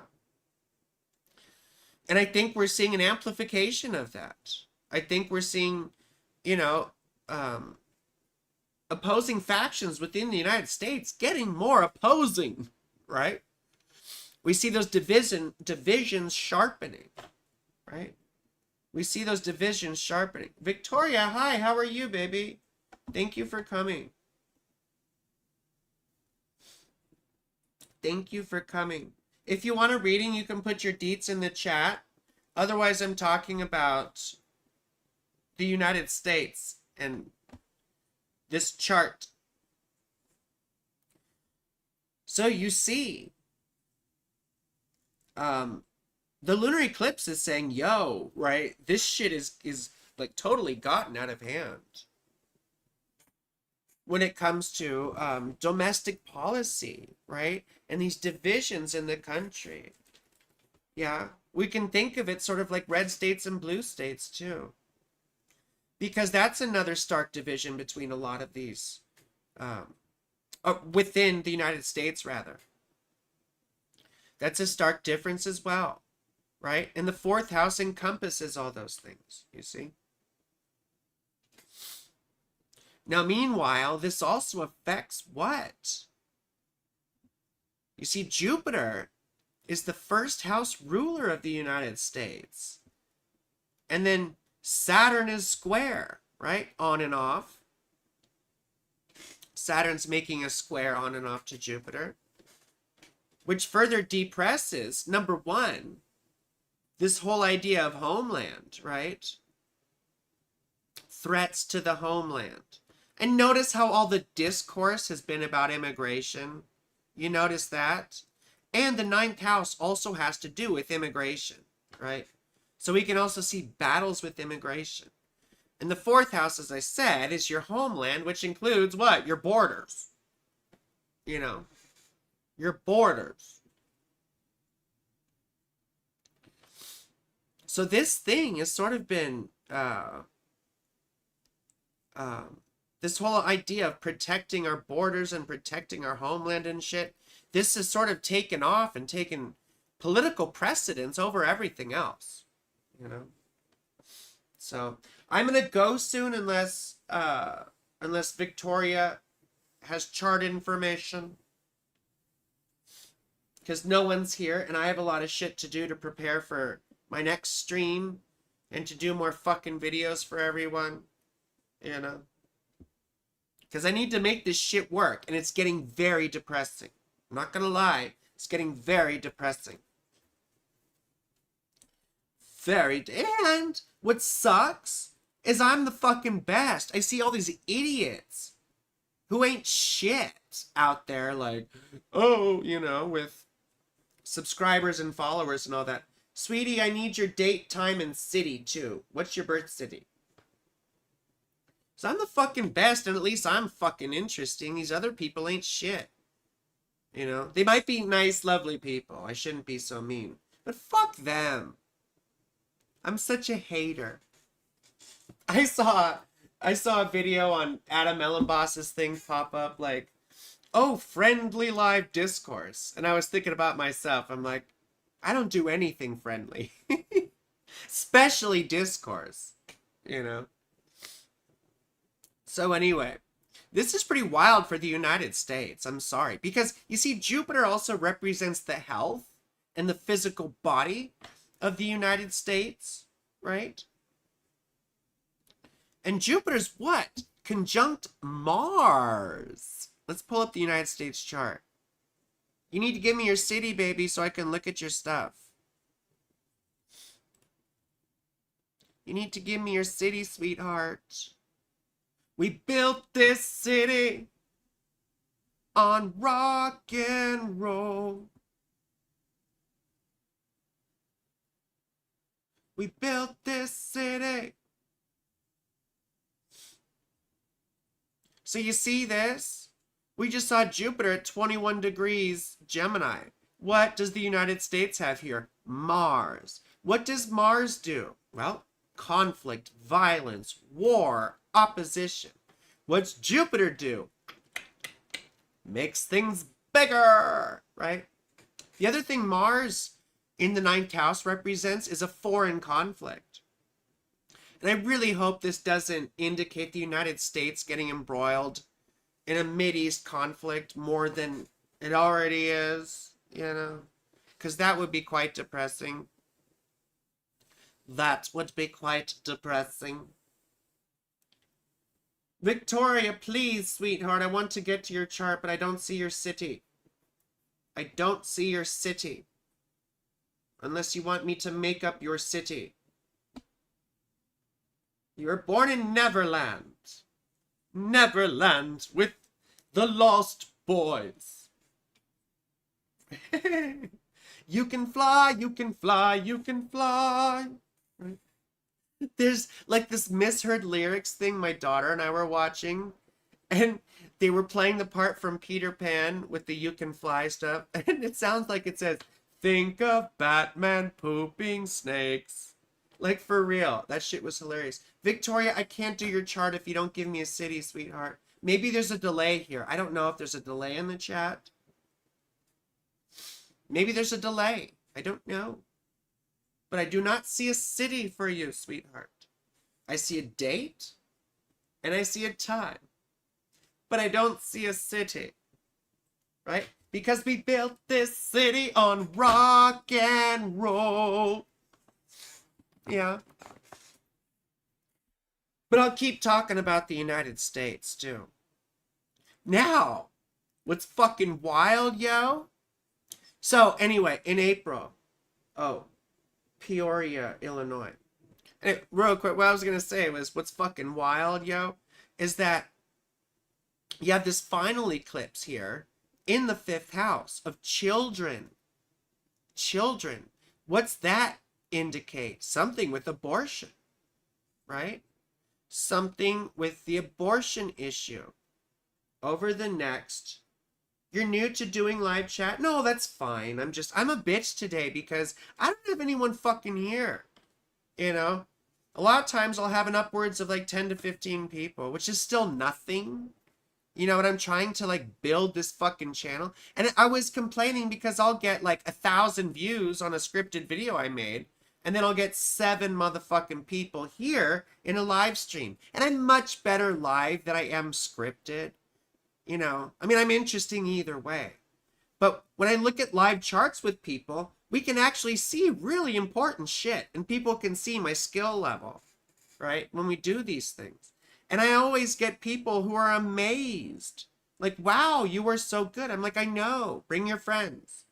And I think we're seeing an amplification of that. I think we're seeing, opposing factions within the United States getting more opposing, right? We see those divisions sharpening, right? We see those divisions sharpening. Victoria, hi, how are you, baby? Thank you for coming. Thank you for coming. If you want a reading, you can put your deets in the chat. Otherwise, I'm talking about the United States and this chart. So you see, the lunar eclipse is saying, yo, right? This shit is like totally gotten out of hand when it comes to domestic policy, right? And these divisions in the country. Yeah, we can think of it sort of like red states and blue states too. Because that's another stark division between a lot of these, within the United States, rather. That's a stark difference as well, right? And the fourth house encompasses all those things, you see? Now, meanwhile, this also affects what? You see, Jupiter is the first house ruler of the United States. And then Saturn is square, right? On and off. Saturn's making a square on and off to Jupiter, which further depresses, number one, this whole idea of homeland, right? Threats to the homeland. And notice how all the discourse has been about immigration. You notice that? And the ninth house also has to do with immigration, right? So we can also see battles with immigration. And the fourth house, as I said, is your homeland, which includes what? Your borders. Your borders. So this thing has sort of been, this whole idea of protecting our borders and protecting our homeland and shit, this has sort of taken off and taken political precedence over everything else. So I'm gonna go soon unless Victoria has chart information, because no one's here and I have a lot of shit to do to prepare for my next stream and to do more fucking videos for everyone, because I need to make this shit work, and it's getting very depressing. I'm not gonna lie, it's getting very depressing. And what sucks is I'm the fucking best. I see all these idiots who ain't shit out there, like, with subscribers and followers and all that. Sweetie, I need your date, time, and city too. What's your birth city? So I'm the fucking best, and at least I'm fucking interesting. These other people ain't shit. They might be nice, lovely people. I shouldn't be so mean. But fuck them. I'm such a hater. I saw a video on Adam Ellenboss's thing pop up like, oh, friendly live discourse. And I was thinking about myself. I'm like, I don't do anything friendly. Especially discourse, you know? So anyway, this is pretty wild for the United States. I'm sorry. Because, you see, Jupiter also represents the health and the physical body of the United States, right? And Jupiter's what? Conjunct Mars. Let's pull up the United States chart. You need to give me your city, baby, so I can look at your stuff. You need to give me your city, sweetheart. We built this city on rock and roll. We built this city. So you see this? We just saw Jupiter at 21 degrees Gemini. What does the United States have here? Mars. What does Mars do? Well, conflict, violence, war, opposition. What's Jupiter do? Makes things bigger, right? The other thing Mars in the ninth house represents is a foreign conflict. And I really hope this doesn't indicate the United States getting embroiled in a Mideast conflict more than it already is, you know? Because that would be quite depressing. That would be quite depressing. Victoria, please, sweetheart, I want to get to your chart, but I don't see your city. I don't see your city. Unless you want me to make up your city. You were born in Neverland. Neverland with the Lost Boys. You can fly, you can fly, you can fly. Right? There's like this misheard lyrics thing my daughter and I were watching. And they were playing the part from Peter Pan with the you can fly stuff. And it sounds like it says, think of Batman pooping snakes. Like, for real. That shit was hilarious. Victoria, I can't do your chart if you don't give me a city, sweetheart. Maybe there's a delay here. I don't know if there's a delay in the chat. Maybe there's a delay. I don't know. But I do not see a city for you, sweetheart. I see a date. And I see a time. But I don't see a city. Right? Because we built this city on rock and roll. Yeah. But I'll keep talking about the United States, too. Now, what's fucking wild, yo? So, anyway, in April. Oh, Peoria, Illinois. And real quick, what I was going to say was what's fucking wild, yo, is that you have this final eclipse here in the 5th house of children. Children. What's that indicate? Something with abortion, right? Something with the abortion issue. Over the next, you're new to doing live chat? No, that's fine. I'm a bitch today because I don't have anyone fucking here. You know? A lot of times I'll have an upwards of like 10 to 15 people, which is still nothing. You know what? I'm trying to like build this fucking channel. And I was complaining because I'll get like 1,000 views on a scripted video I made. And then I'll get 7 motherfucking people here in a live stream. And I'm much better live than I am scripted. You know, I mean, I'm interesting either way. But when I look at live charts with people, we can actually see really important shit. And people can see my skill level, right? When we do these things. And I always get people who are amazed. Like, wow, you were so good. I'm like, I know. Bring your friends.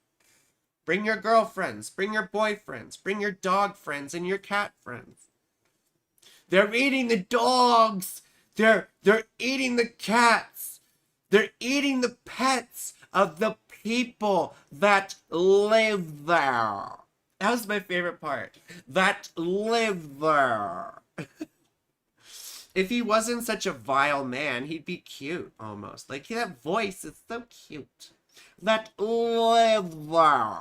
Bring your girlfriends, bring your boyfriends, bring your dog friends and your cat friends. They're eating the dogs. They're eating the cats. They're eating the pets of the people that live there. That was my favorite part. That live there. If he wasn't such a vile man, he'd be cute almost. Like that voice is so cute. That live there.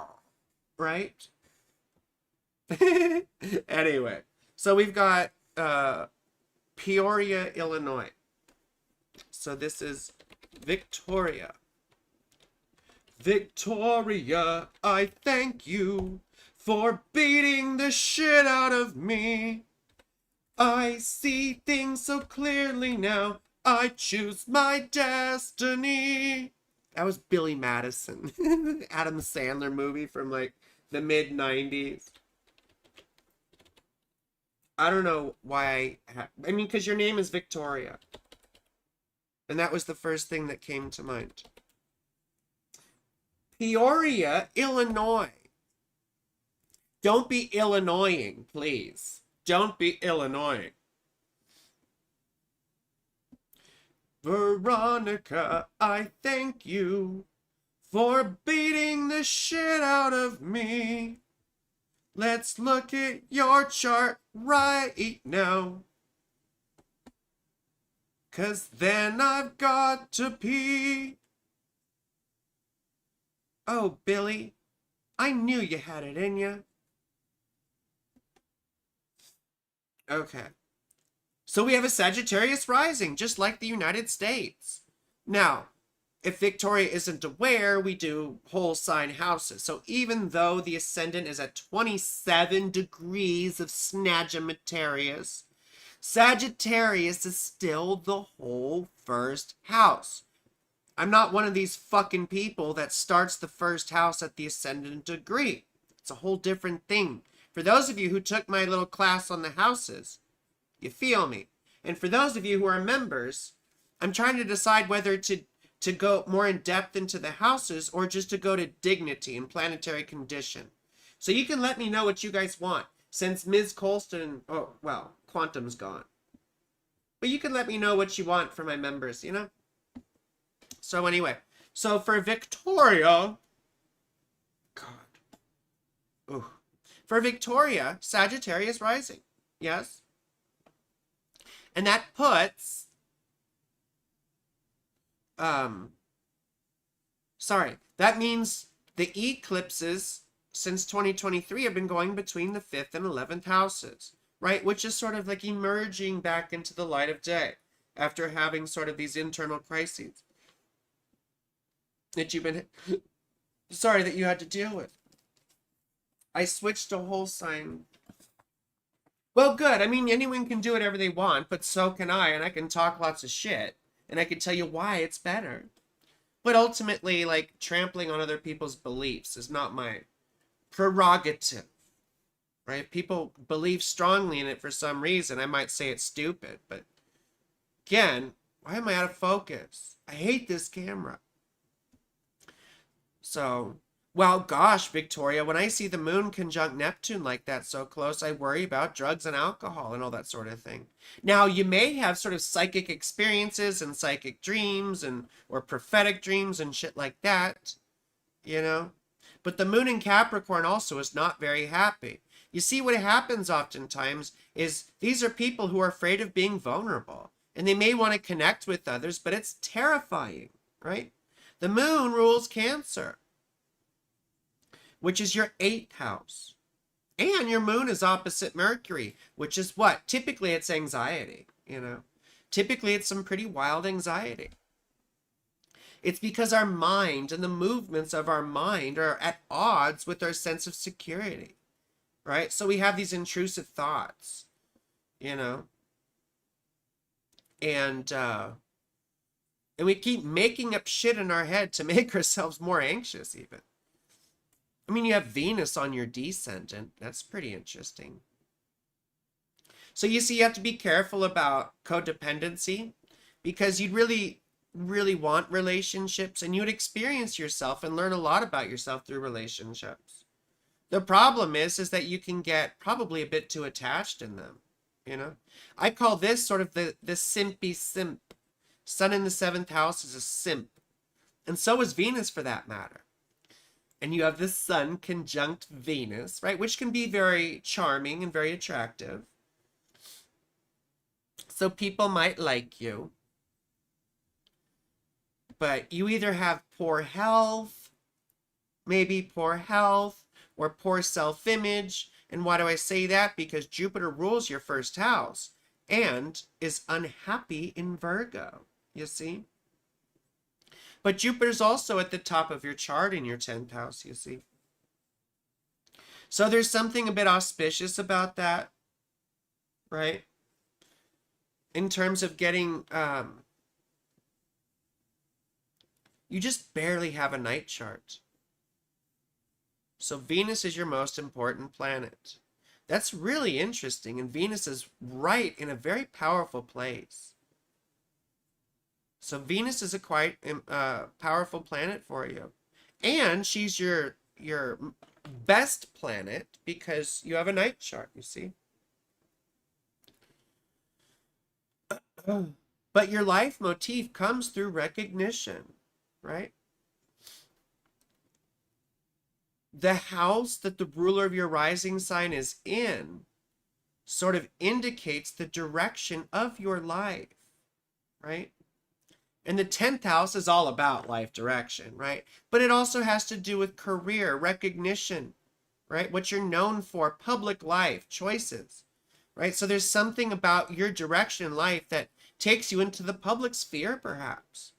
Right? Anyway, so we've got Peoria, Illinois. So this is Victoria. Victoria, I thank you for beating the shit out of me. I see things so clearly now. I choose my destiny. That was Billy Madison. Adam Sandler movie from like the mid 90s. I don't know why I mean, because your name is Victoria. And that was the first thing that came to mind. Peoria, Illinois. Don't be Illinoising, please. Don't be Illinoising. Veronica, I thank you for beating the shit out of me. Let's look at your chart right now. 'Cause then I've got to pee. Oh, Billy, I knew you had it in you. Okay. So we have a Sagittarius rising, just like the United States. Now, if Victoria isn't aware, we do whole sign houses. So even though the ascendant is at 27 degrees of Sagittarius, Sagittarius is still the whole first house. I'm not one of these fucking people that starts the first house at the ascendant degree. It's a whole different thing. For those of you who took my little class on the houses, you feel me. And for those of you who are members, I'm trying to decide whether to go more in depth into the houses or just to go to dignity and planetary condition. So you can let me know what you guys want. Since Ms. Colston, oh, well, Quantum's gone. But you can let me know what you want for my members, you know? So anyway, so for Victoria, God, ooh. For Victoria, Sagittarius rising, yes? And that puts, that means the eclipses since 2023 have been going between the 5th and 11th houses, right? Which is sort of like emerging back into the light of day after having sort of these internal crises that you've been, that you had to deal with. I switched to whole sign. Well, good. I mean, anyone can do whatever they want, but so can I, and I can talk lots of shit, and I can tell you why it's better. But ultimately, like, trampling on other people's beliefs is not my prerogative, right? People believe strongly in it for some reason. I might say it's stupid, but again, why am I out of focus? I hate this camera. So, well, gosh, Victoria, when I see the moon conjunct Neptune like that so close, I worry about drugs and alcohol and all that sort of thing. Now, you may have sort of psychic experiences and psychic dreams and or prophetic dreams and shit like that, you know? But the moon in Capricorn also is not very happy. You see, what happens oftentimes is these are people who are afraid of being vulnerable, and they may want to connect with others, but it's terrifying, right? The moon rules Cancer, which is your 8th house. And your moon is opposite Mercury, which is what? Typically it's anxiety, you know. Typically it's some pretty wild anxiety. It's because our mind and the movements of our mind are at odds with our sense of security, right? So we have these intrusive thoughts, you know. And we keep making up shit in our head to make ourselves more anxious even. I mean, you have Venus on your descendant. That's pretty interesting. So you see, you have to be careful about codependency because you'd really want relationships and you would experience yourself and learn a lot about yourself through relationships. The problem is that you can get probably a bit too attached in them, you know? I call this sort of the simpy simp. Sun in the 7th house is a simp. And so is Venus for that matter. And you have the Sun conjunct Venus, right? Which can be very charming and very attractive. So people might like you. But you either have poor health, or poor self-image, And why do I say that? Because Jupiter rules your first house and is unhappy in Virgo, you see? But Jupiter's also at the top of your chart in your 10th house, you see? So there's something a bit auspicious about that, right? In terms of getting, you just barely have a night chart. So Venus is your most important planet. That's really interesting, and Venus is right in a very powerful place. So Venus is a quite powerful planet for you. And she's your best planet because you have a night chart, you see. But your life motif comes through recognition, right? The house that the ruler of your rising sign is in sort of indicates the direction of your life, right? And the 10th house is all about life direction, right? But it also has to do with career, recognition, right? What you're known for, public life, choices, right? So there's something about your direction in life that takes you into the public sphere, perhaps,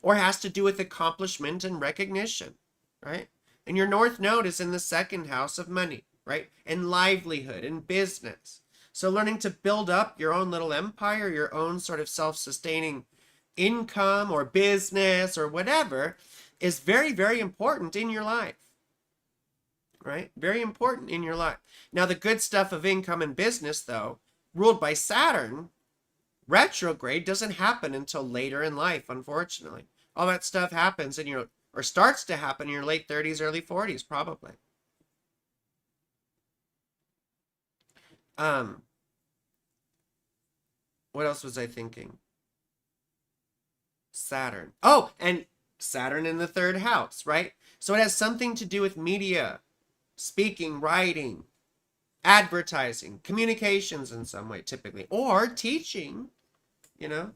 or has to do with accomplishment and recognition, right? And your North Node is in the 2nd house of money, right? And livelihood and business. So learning to build up your own little empire, your own sort of self-sustaining income or business or whatever is very, very important in your life, right? Very important in your life. Now, the good stuff of income and business, though, ruled by Saturn, retrograde doesn't happen until later in life, unfortunately. All that stuff happens in your, or starts to happen in your late 30s, early 40s, probably. What else was I thinking? Saturn. Oh, and Saturn in the 3rd house, right? So it has something to do with media, speaking, writing, advertising, communications in some way, typically, or teaching, you know,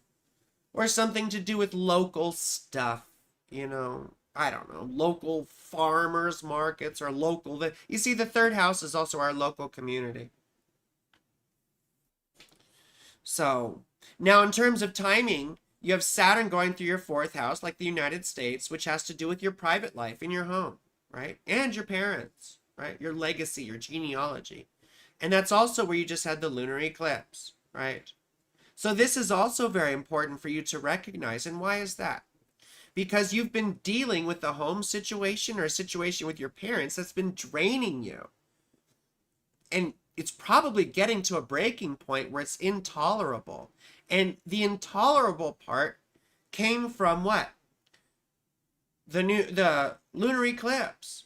or something to do with local stuff, you know, I don't know, local farmers markets or local, you see, the 3rd house is also our local community. So now in terms of timing, you have Saturn going through your 4th house, like the United States, which has to do with your private life in your home, right? And your parents, right? Your legacy, your genealogy. And that's also where you just had the lunar eclipse, right? So this is also very important for you to recognize. And why is that? Because you've been dealing with a home situation or a situation with your parents that's been draining you. And it's probably getting to a breaking point where it's intolerable. And the intolerable part came from what? The lunar eclipse.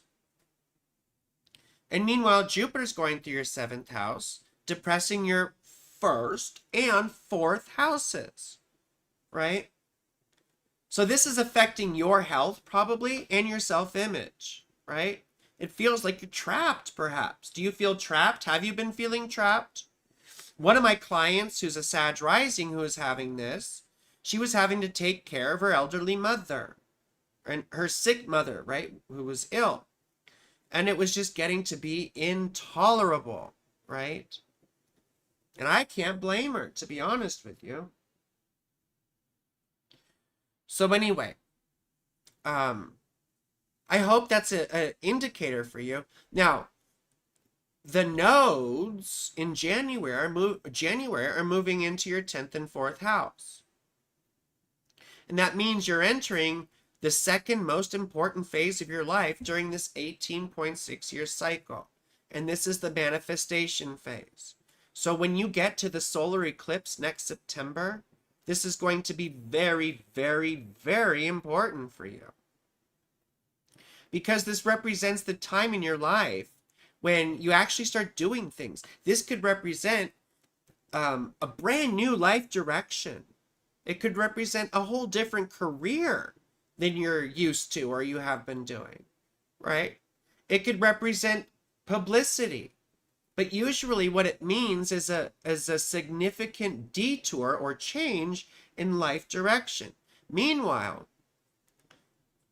And meanwhile, Jupiter's going through your 7th house, depressing your 1st and 4th houses, right? So this is affecting your health probably and your self-image, right? It feels like you're trapped, perhaps. Do you feel trapped? Have you been feeling trapped? One of my clients who's a Sag rising who is having this, she was having to take care of her elderly mother and her sick mother, right, who was ill. And it was just getting to be intolerable, right? And I can't blame her, to be honest with you. So anyway, I hope that's an indicator for you. Now, the nodes in January are moving into your 10th and 4th house. And that means you're entering the 2nd most important phase of your life during this 18.6-year cycle. And this is the manifestation phase. So when you get to the solar eclipse next September, this is going to be very, very, very important for you. Because this represents the time in your life when you actually start doing things. This could represent a brand new life direction. It could represent a whole different career than you're used to or you have been doing, right? It could represent publicity. But usually what it means is a significant detour or change in life direction. Meanwhile,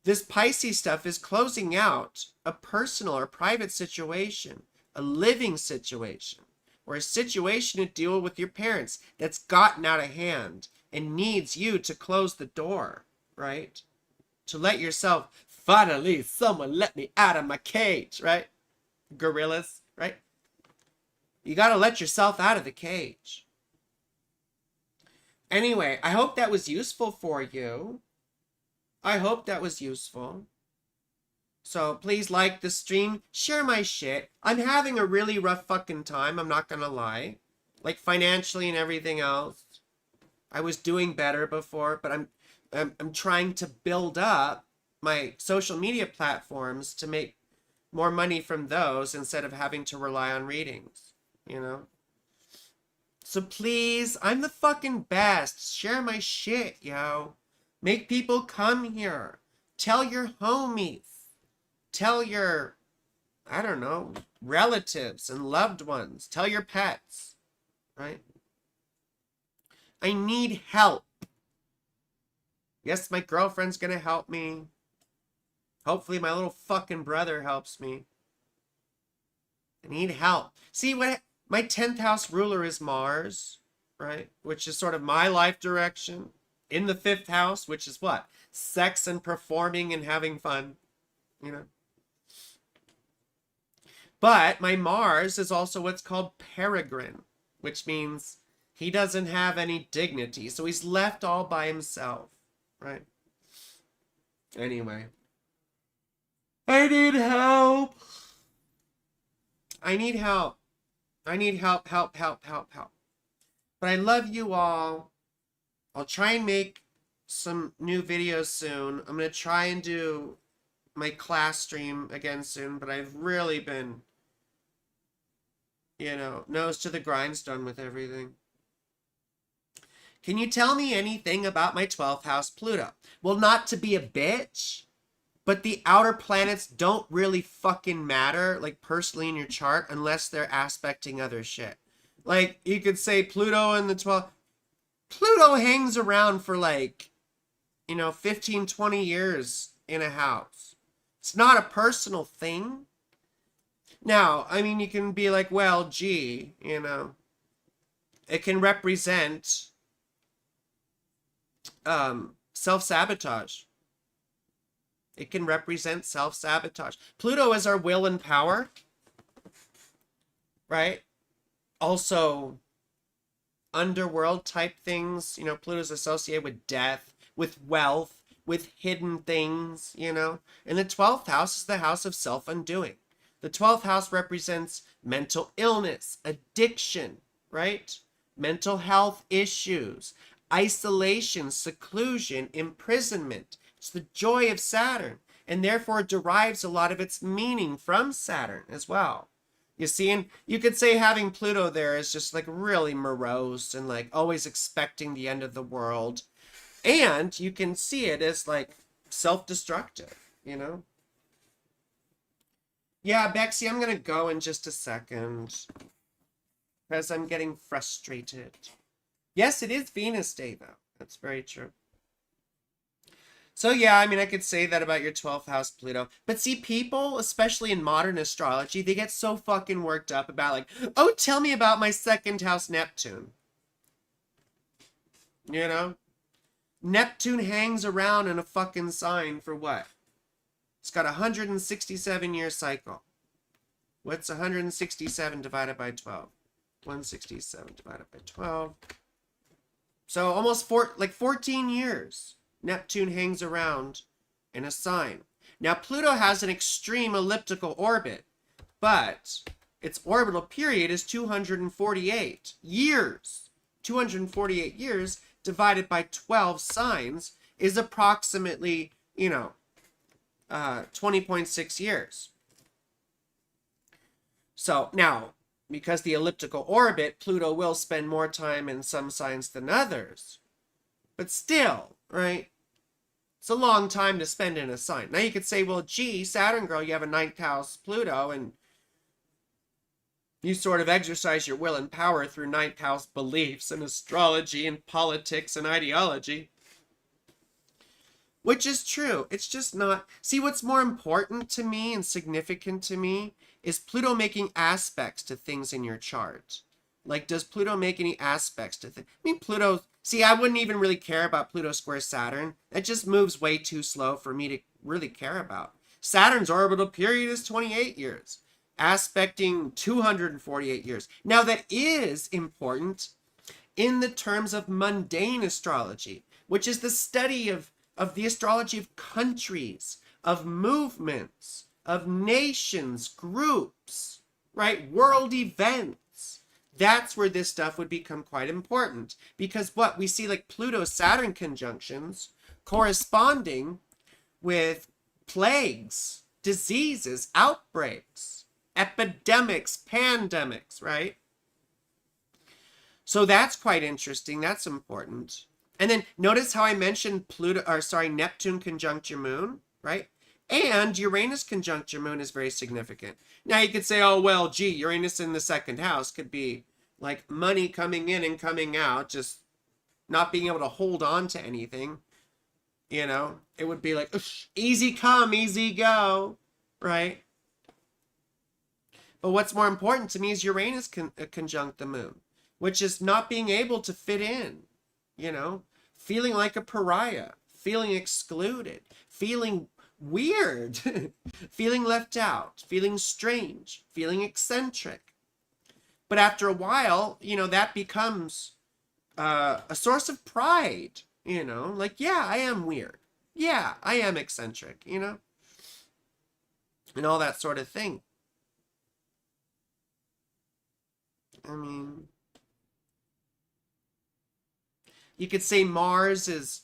this Pisces stuff is closing out a personal or private situation a living situation, or a situation to deal with your parents that's gotten out of hand and needs you to close the door, right? To let yourself, finally, someone let me out of my cage, right? Gorillas, right? You got to let yourself out of the cage. Anyway, I hope that was useful for you. I hope that was useful. So please like the stream, share my shit. I'm having a really rough fucking time, I'm not gonna lie. Like financially and everything else. I was doing better before, but I'm trying to build up my social media platforms to make more money from those instead of having to rely on readings, you know? So please, I'm the fucking best. Share my shit, yo. Make people come here. Tell your homies. Tell your, I don't know, relatives and loved ones. Tell your pets, right? I need help. Yes, my girlfriend's gonna help me. Hopefully my little fucking brother helps me. I need help. See, what my 10th house ruler is Mars, right? Which is sort of my life direction. In the 5th house, which is what? Sex and performing and having fun, you know? But my Mars is also what's called peregrine, which means he doesn't have any dignity. So he's left all by himself, right? Anyway. I need help. I need help. I need help. But I love you all. I'll try and make some new videos soon. I'm going to try and do my class stream again soon, but I've really been, you know, nose to the grindstone with everything. Can you tell me anything about my 12th house Pluto? Well, not to be a bitch, but the outer planets don't really fucking matter, like, personally in your chart, unless they're aspecting other shit. Like, you could say Pluto in the 12th. Pluto hangs around for, like, you know, 15, 20 years in a house. It's not a personal thing. Now, I mean, you can be like, well, gee, you know, it can represent self-sabotage. It can represent self-sabotage. Pluto is our will and power, right? Also, underworld type things. You know, Pluto's associated with death, with wealth, with hidden things, you know. And the 12th house is the house of self-undoing. The 12th house represents mental illness, addiction, right? Mental health issues, isolation, seclusion, imprisonment. It's the joy of Saturn, and therefore derives a lot of its meaning from Saturn as well. You see, and you could say having Pluto there is just like really morose and like always expecting the end of the world. And you can see it as like self-destructive, you know? Yeah, Bexy, I'm going to go in just a second because I'm getting frustrated. Yes, it is Venus Day, though. That's very true. So yeah, I mean, I could say that about your 12th house Pluto. But see, people, especially in modern astrology, they get so fucking worked up about like, oh, tell me about my 2nd house Neptune. You know? Neptune hangs around in a fucking sign for what? It's got a 167-year cycle. What's 167 divided by 12? 167 divided by 12. So almost 14 years. Neptune hangs around in a sign. Now, Pluto has an extreme elliptical orbit, but its orbital period is 248 years. 248 years divided by 12 signs is approximately, you know, 20.6 years. So now, because the elliptical orbit, Pluto will spend more time in some signs than others. But still, right? It's a long time to spend in a sign. Now you could say, well, gee, Saturn girl, you have a 9th house Pluto, and you sort of exercise your will and power through 9th house beliefs and astrology and politics and ideology. Which is true. It's just not... See, what's more important to me and significant to me is Pluto making aspects to things in your chart? Like, does Pluto make any aspects to things? I mean, Pluto, see, I wouldn't even really care about Pluto square Saturn. It just moves way too slow for me to really care about. Saturn's orbital period is 28 years, aspecting 248 years. Now, that is important in the terms of mundane astrology, which is the study of the astrology of countries, of movements, of nations, groups, right? World events. That's where this stuff would become quite important. Because what we see, like Pluto-Saturn conjunctions corresponding with plagues, diseases, outbreaks, epidemics, pandemics, right? So that's quite interesting. That's important. And then notice how I mentioned Neptune conjunct your moon, right? And Uranus conjunct your moon is very significant. Now you could say, oh, well, gee, Uranus in the second house could be like money coming in and coming out, just not being able to hold on to anything. You know, it would be like, easy come, easy go, right? But what's more important to me is Uranus conjunct the moon, which is not being able to fit in, you know, feeling like a pariah, feeling excluded, feeling weird, feeling left out, feeling strange, feeling eccentric. But after a while, you know, that becomes a source of pride, you know, like, yeah, I am weird. Yeah, I am eccentric, you know, and all that sort of thing. I mean, you could say Mars is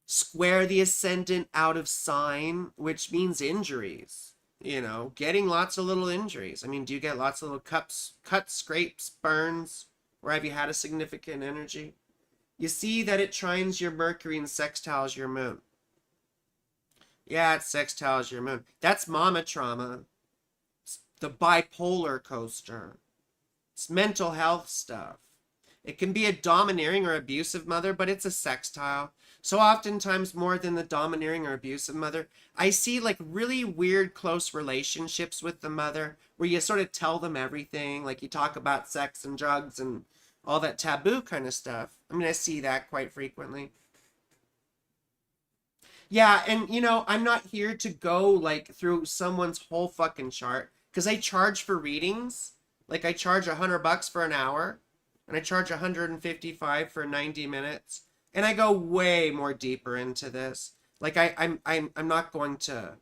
square the ascendant out of sign, which means injuries, you know, getting lots of little injuries. I mean, do you get lots of little cuts, scrapes, burns, or have you had a significant energy? You see that it trines your Mercury and sextiles your moon. Yeah, it sextiles your moon. That's mama trauma. It's the bipolar coaster. It's mental health stuff. It can be a domineering or abusive mother, but it's a sextile. So oftentimes more than the domineering or abusive mother, I see like really weird close relationships with the mother where you sort of tell them everything. Like you talk about sex and drugs and all that taboo kind of stuff. I mean, I see that quite frequently. Yeah, and you know, I'm not here to go like through someone's whole fucking chart because I charge for readings. Like I charge $100 for an hour, and I charge 155 for 90 minutes, and I go way more deeper into this. Like I'm not going to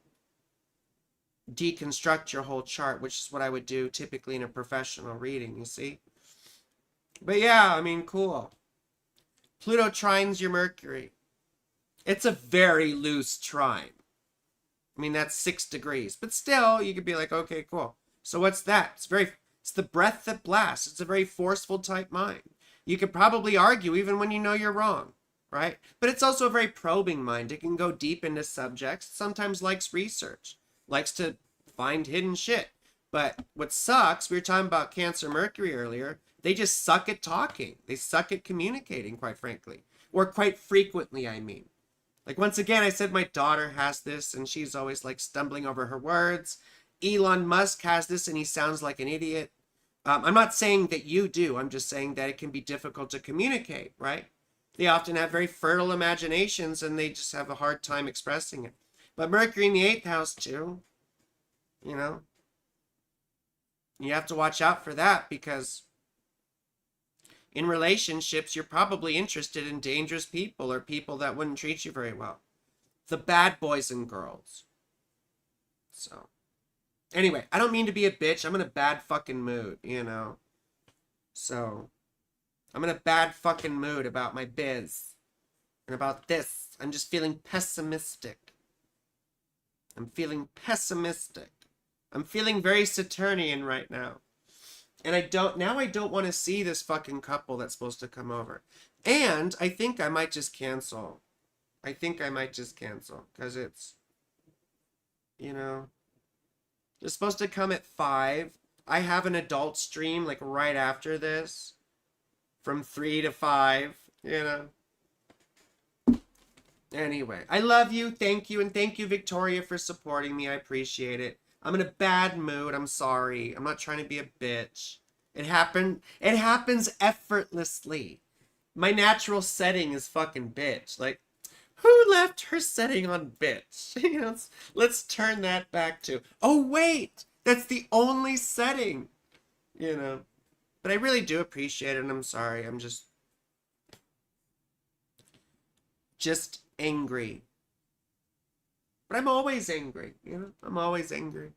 deconstruct your whole chart, which is what I would do typically in a professional reading. You see? But yeah, I mean, cool. Pluto trines your Mercury. It's a very loose trine. I mean, that's 6 degrees. But still, you could be like, okay, cool. So what's that? It's the breath that blasts. It's a very forceful type mind. You could probably argue even when you know you're wrong, right? But it's also a very probing mind. It can go deep into subjects. Sometimes likes research, likes to find hidden shit. But what sucks, we were talking about Cancer Mercury earlier, they just suck at talking. They suck at communicating, quite frankly. Or quite frequently, I mean. Like, once again, I said my daughter has this, and she's always, like, stumbling over her words. Elon Musk has this, and he sounds like an idiot. I'm not saying that you do. I'm just saying that it can be difficult to communicate, right? They often have very fertile imaginations, and they just have a hard time expressing it. But Mercury in the 8th house, too. You know? You have to watch out for that, because in relationships, you're probably interested in dangerous people or people that wouldn't treat you very well. The bad boys and girls. So, anyway, I don't mean to be a bitch. I'm in a bad fucking mood, you know. So, I'm in a bad fucking mood about my biz and about this. I'm just feeling pessimistic. I'm feeling pessimistic. I'm feeling very Saturnian right now. And I don't want to see this fucking couple that's supposed to come over. And I think I might just cancel. Because it's, you know, they're supposed to come at 5. I have an adult stream like right after this. From 3 to 5, you know. Anyway, I love you. Thank you. And thank you, Victoria, for supporting me. I appreciate it. I'm in a bad mood. I'm sorry. I'm not trying to be a bitch. It happens effortlessly. My natural setting is fucking bitch. Like, who left her setting on bitch? Let's turn that back to, oh wait, that's the only setting. But I really do appreciate it, and I'm sorry. I'm just angry. But I'm always angry, I'm always angry.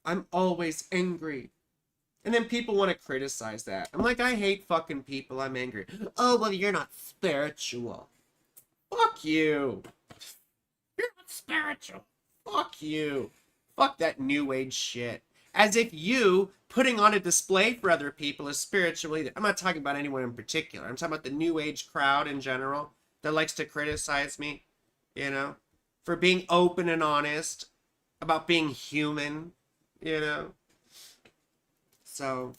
I'm always angry. And then people want to criticize that. I'm like, I hate fucking people. I'm angry. Oh, well, you're not spiritual. Fuck you. You're not spiritual. Fuck you. Fuck that new age shit. As if you putting on a display for other people is spiritually. I'm not talking about anyone in particular. I'm talking about the new age crowd in general that likes to criticize me, for being open and honest about being human, So,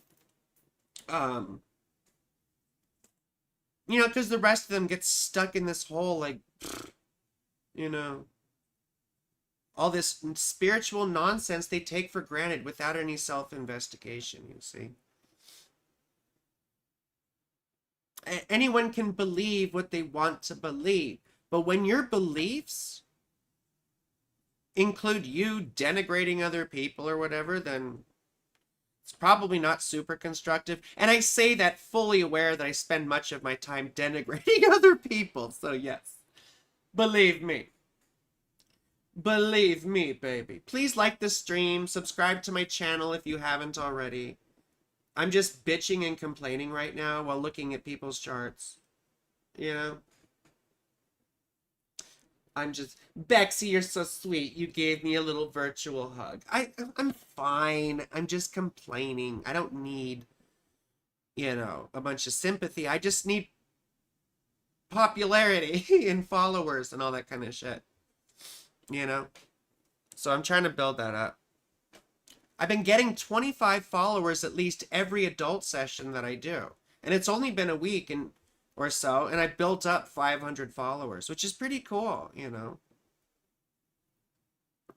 because the rest of them get stuck in this whole, like, all this spiritual nonsense they take for granted without any self-investigation, you see. Anyone can believe what they want to believe, but when your beliefs include you denigrating other people or whatever, then it's probably not super constructive. And I say that fully aware that I spend much of my time denigrating other people. So yes, believe me. Believe me, baby. Please like the stream. Subscribe to my channel if you haven't already. I'm just bitching and complaining right now while looking at people's charts. I'm just, Bexy, you're so sweet. You gave me a little virtual hug. I'm fine. I'm just complaining. I don't need, a bunch of sympathy. I just need popularity and followers and all that kind of shit. So I'm trying to build that up. I've been getting 25 followers at least every adult session that I do. And it's only been a week or so, and I built up 500 followers, which is pretty cool,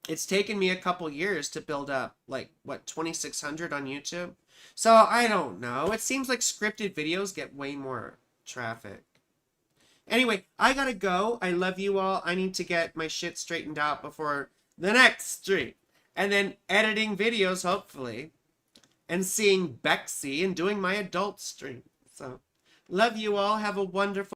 It's taken me a couple years to build up, 2,600 on YouTube? So, I don't know. It seems like scripted videos get way more traffic. Anyway, I gotta go. I love you all. I need to get my shit straightened out before the next stream. And then editing videos, hopefully. And seeing Bexy and doing my adult stream. So, love you all. Have a wonderful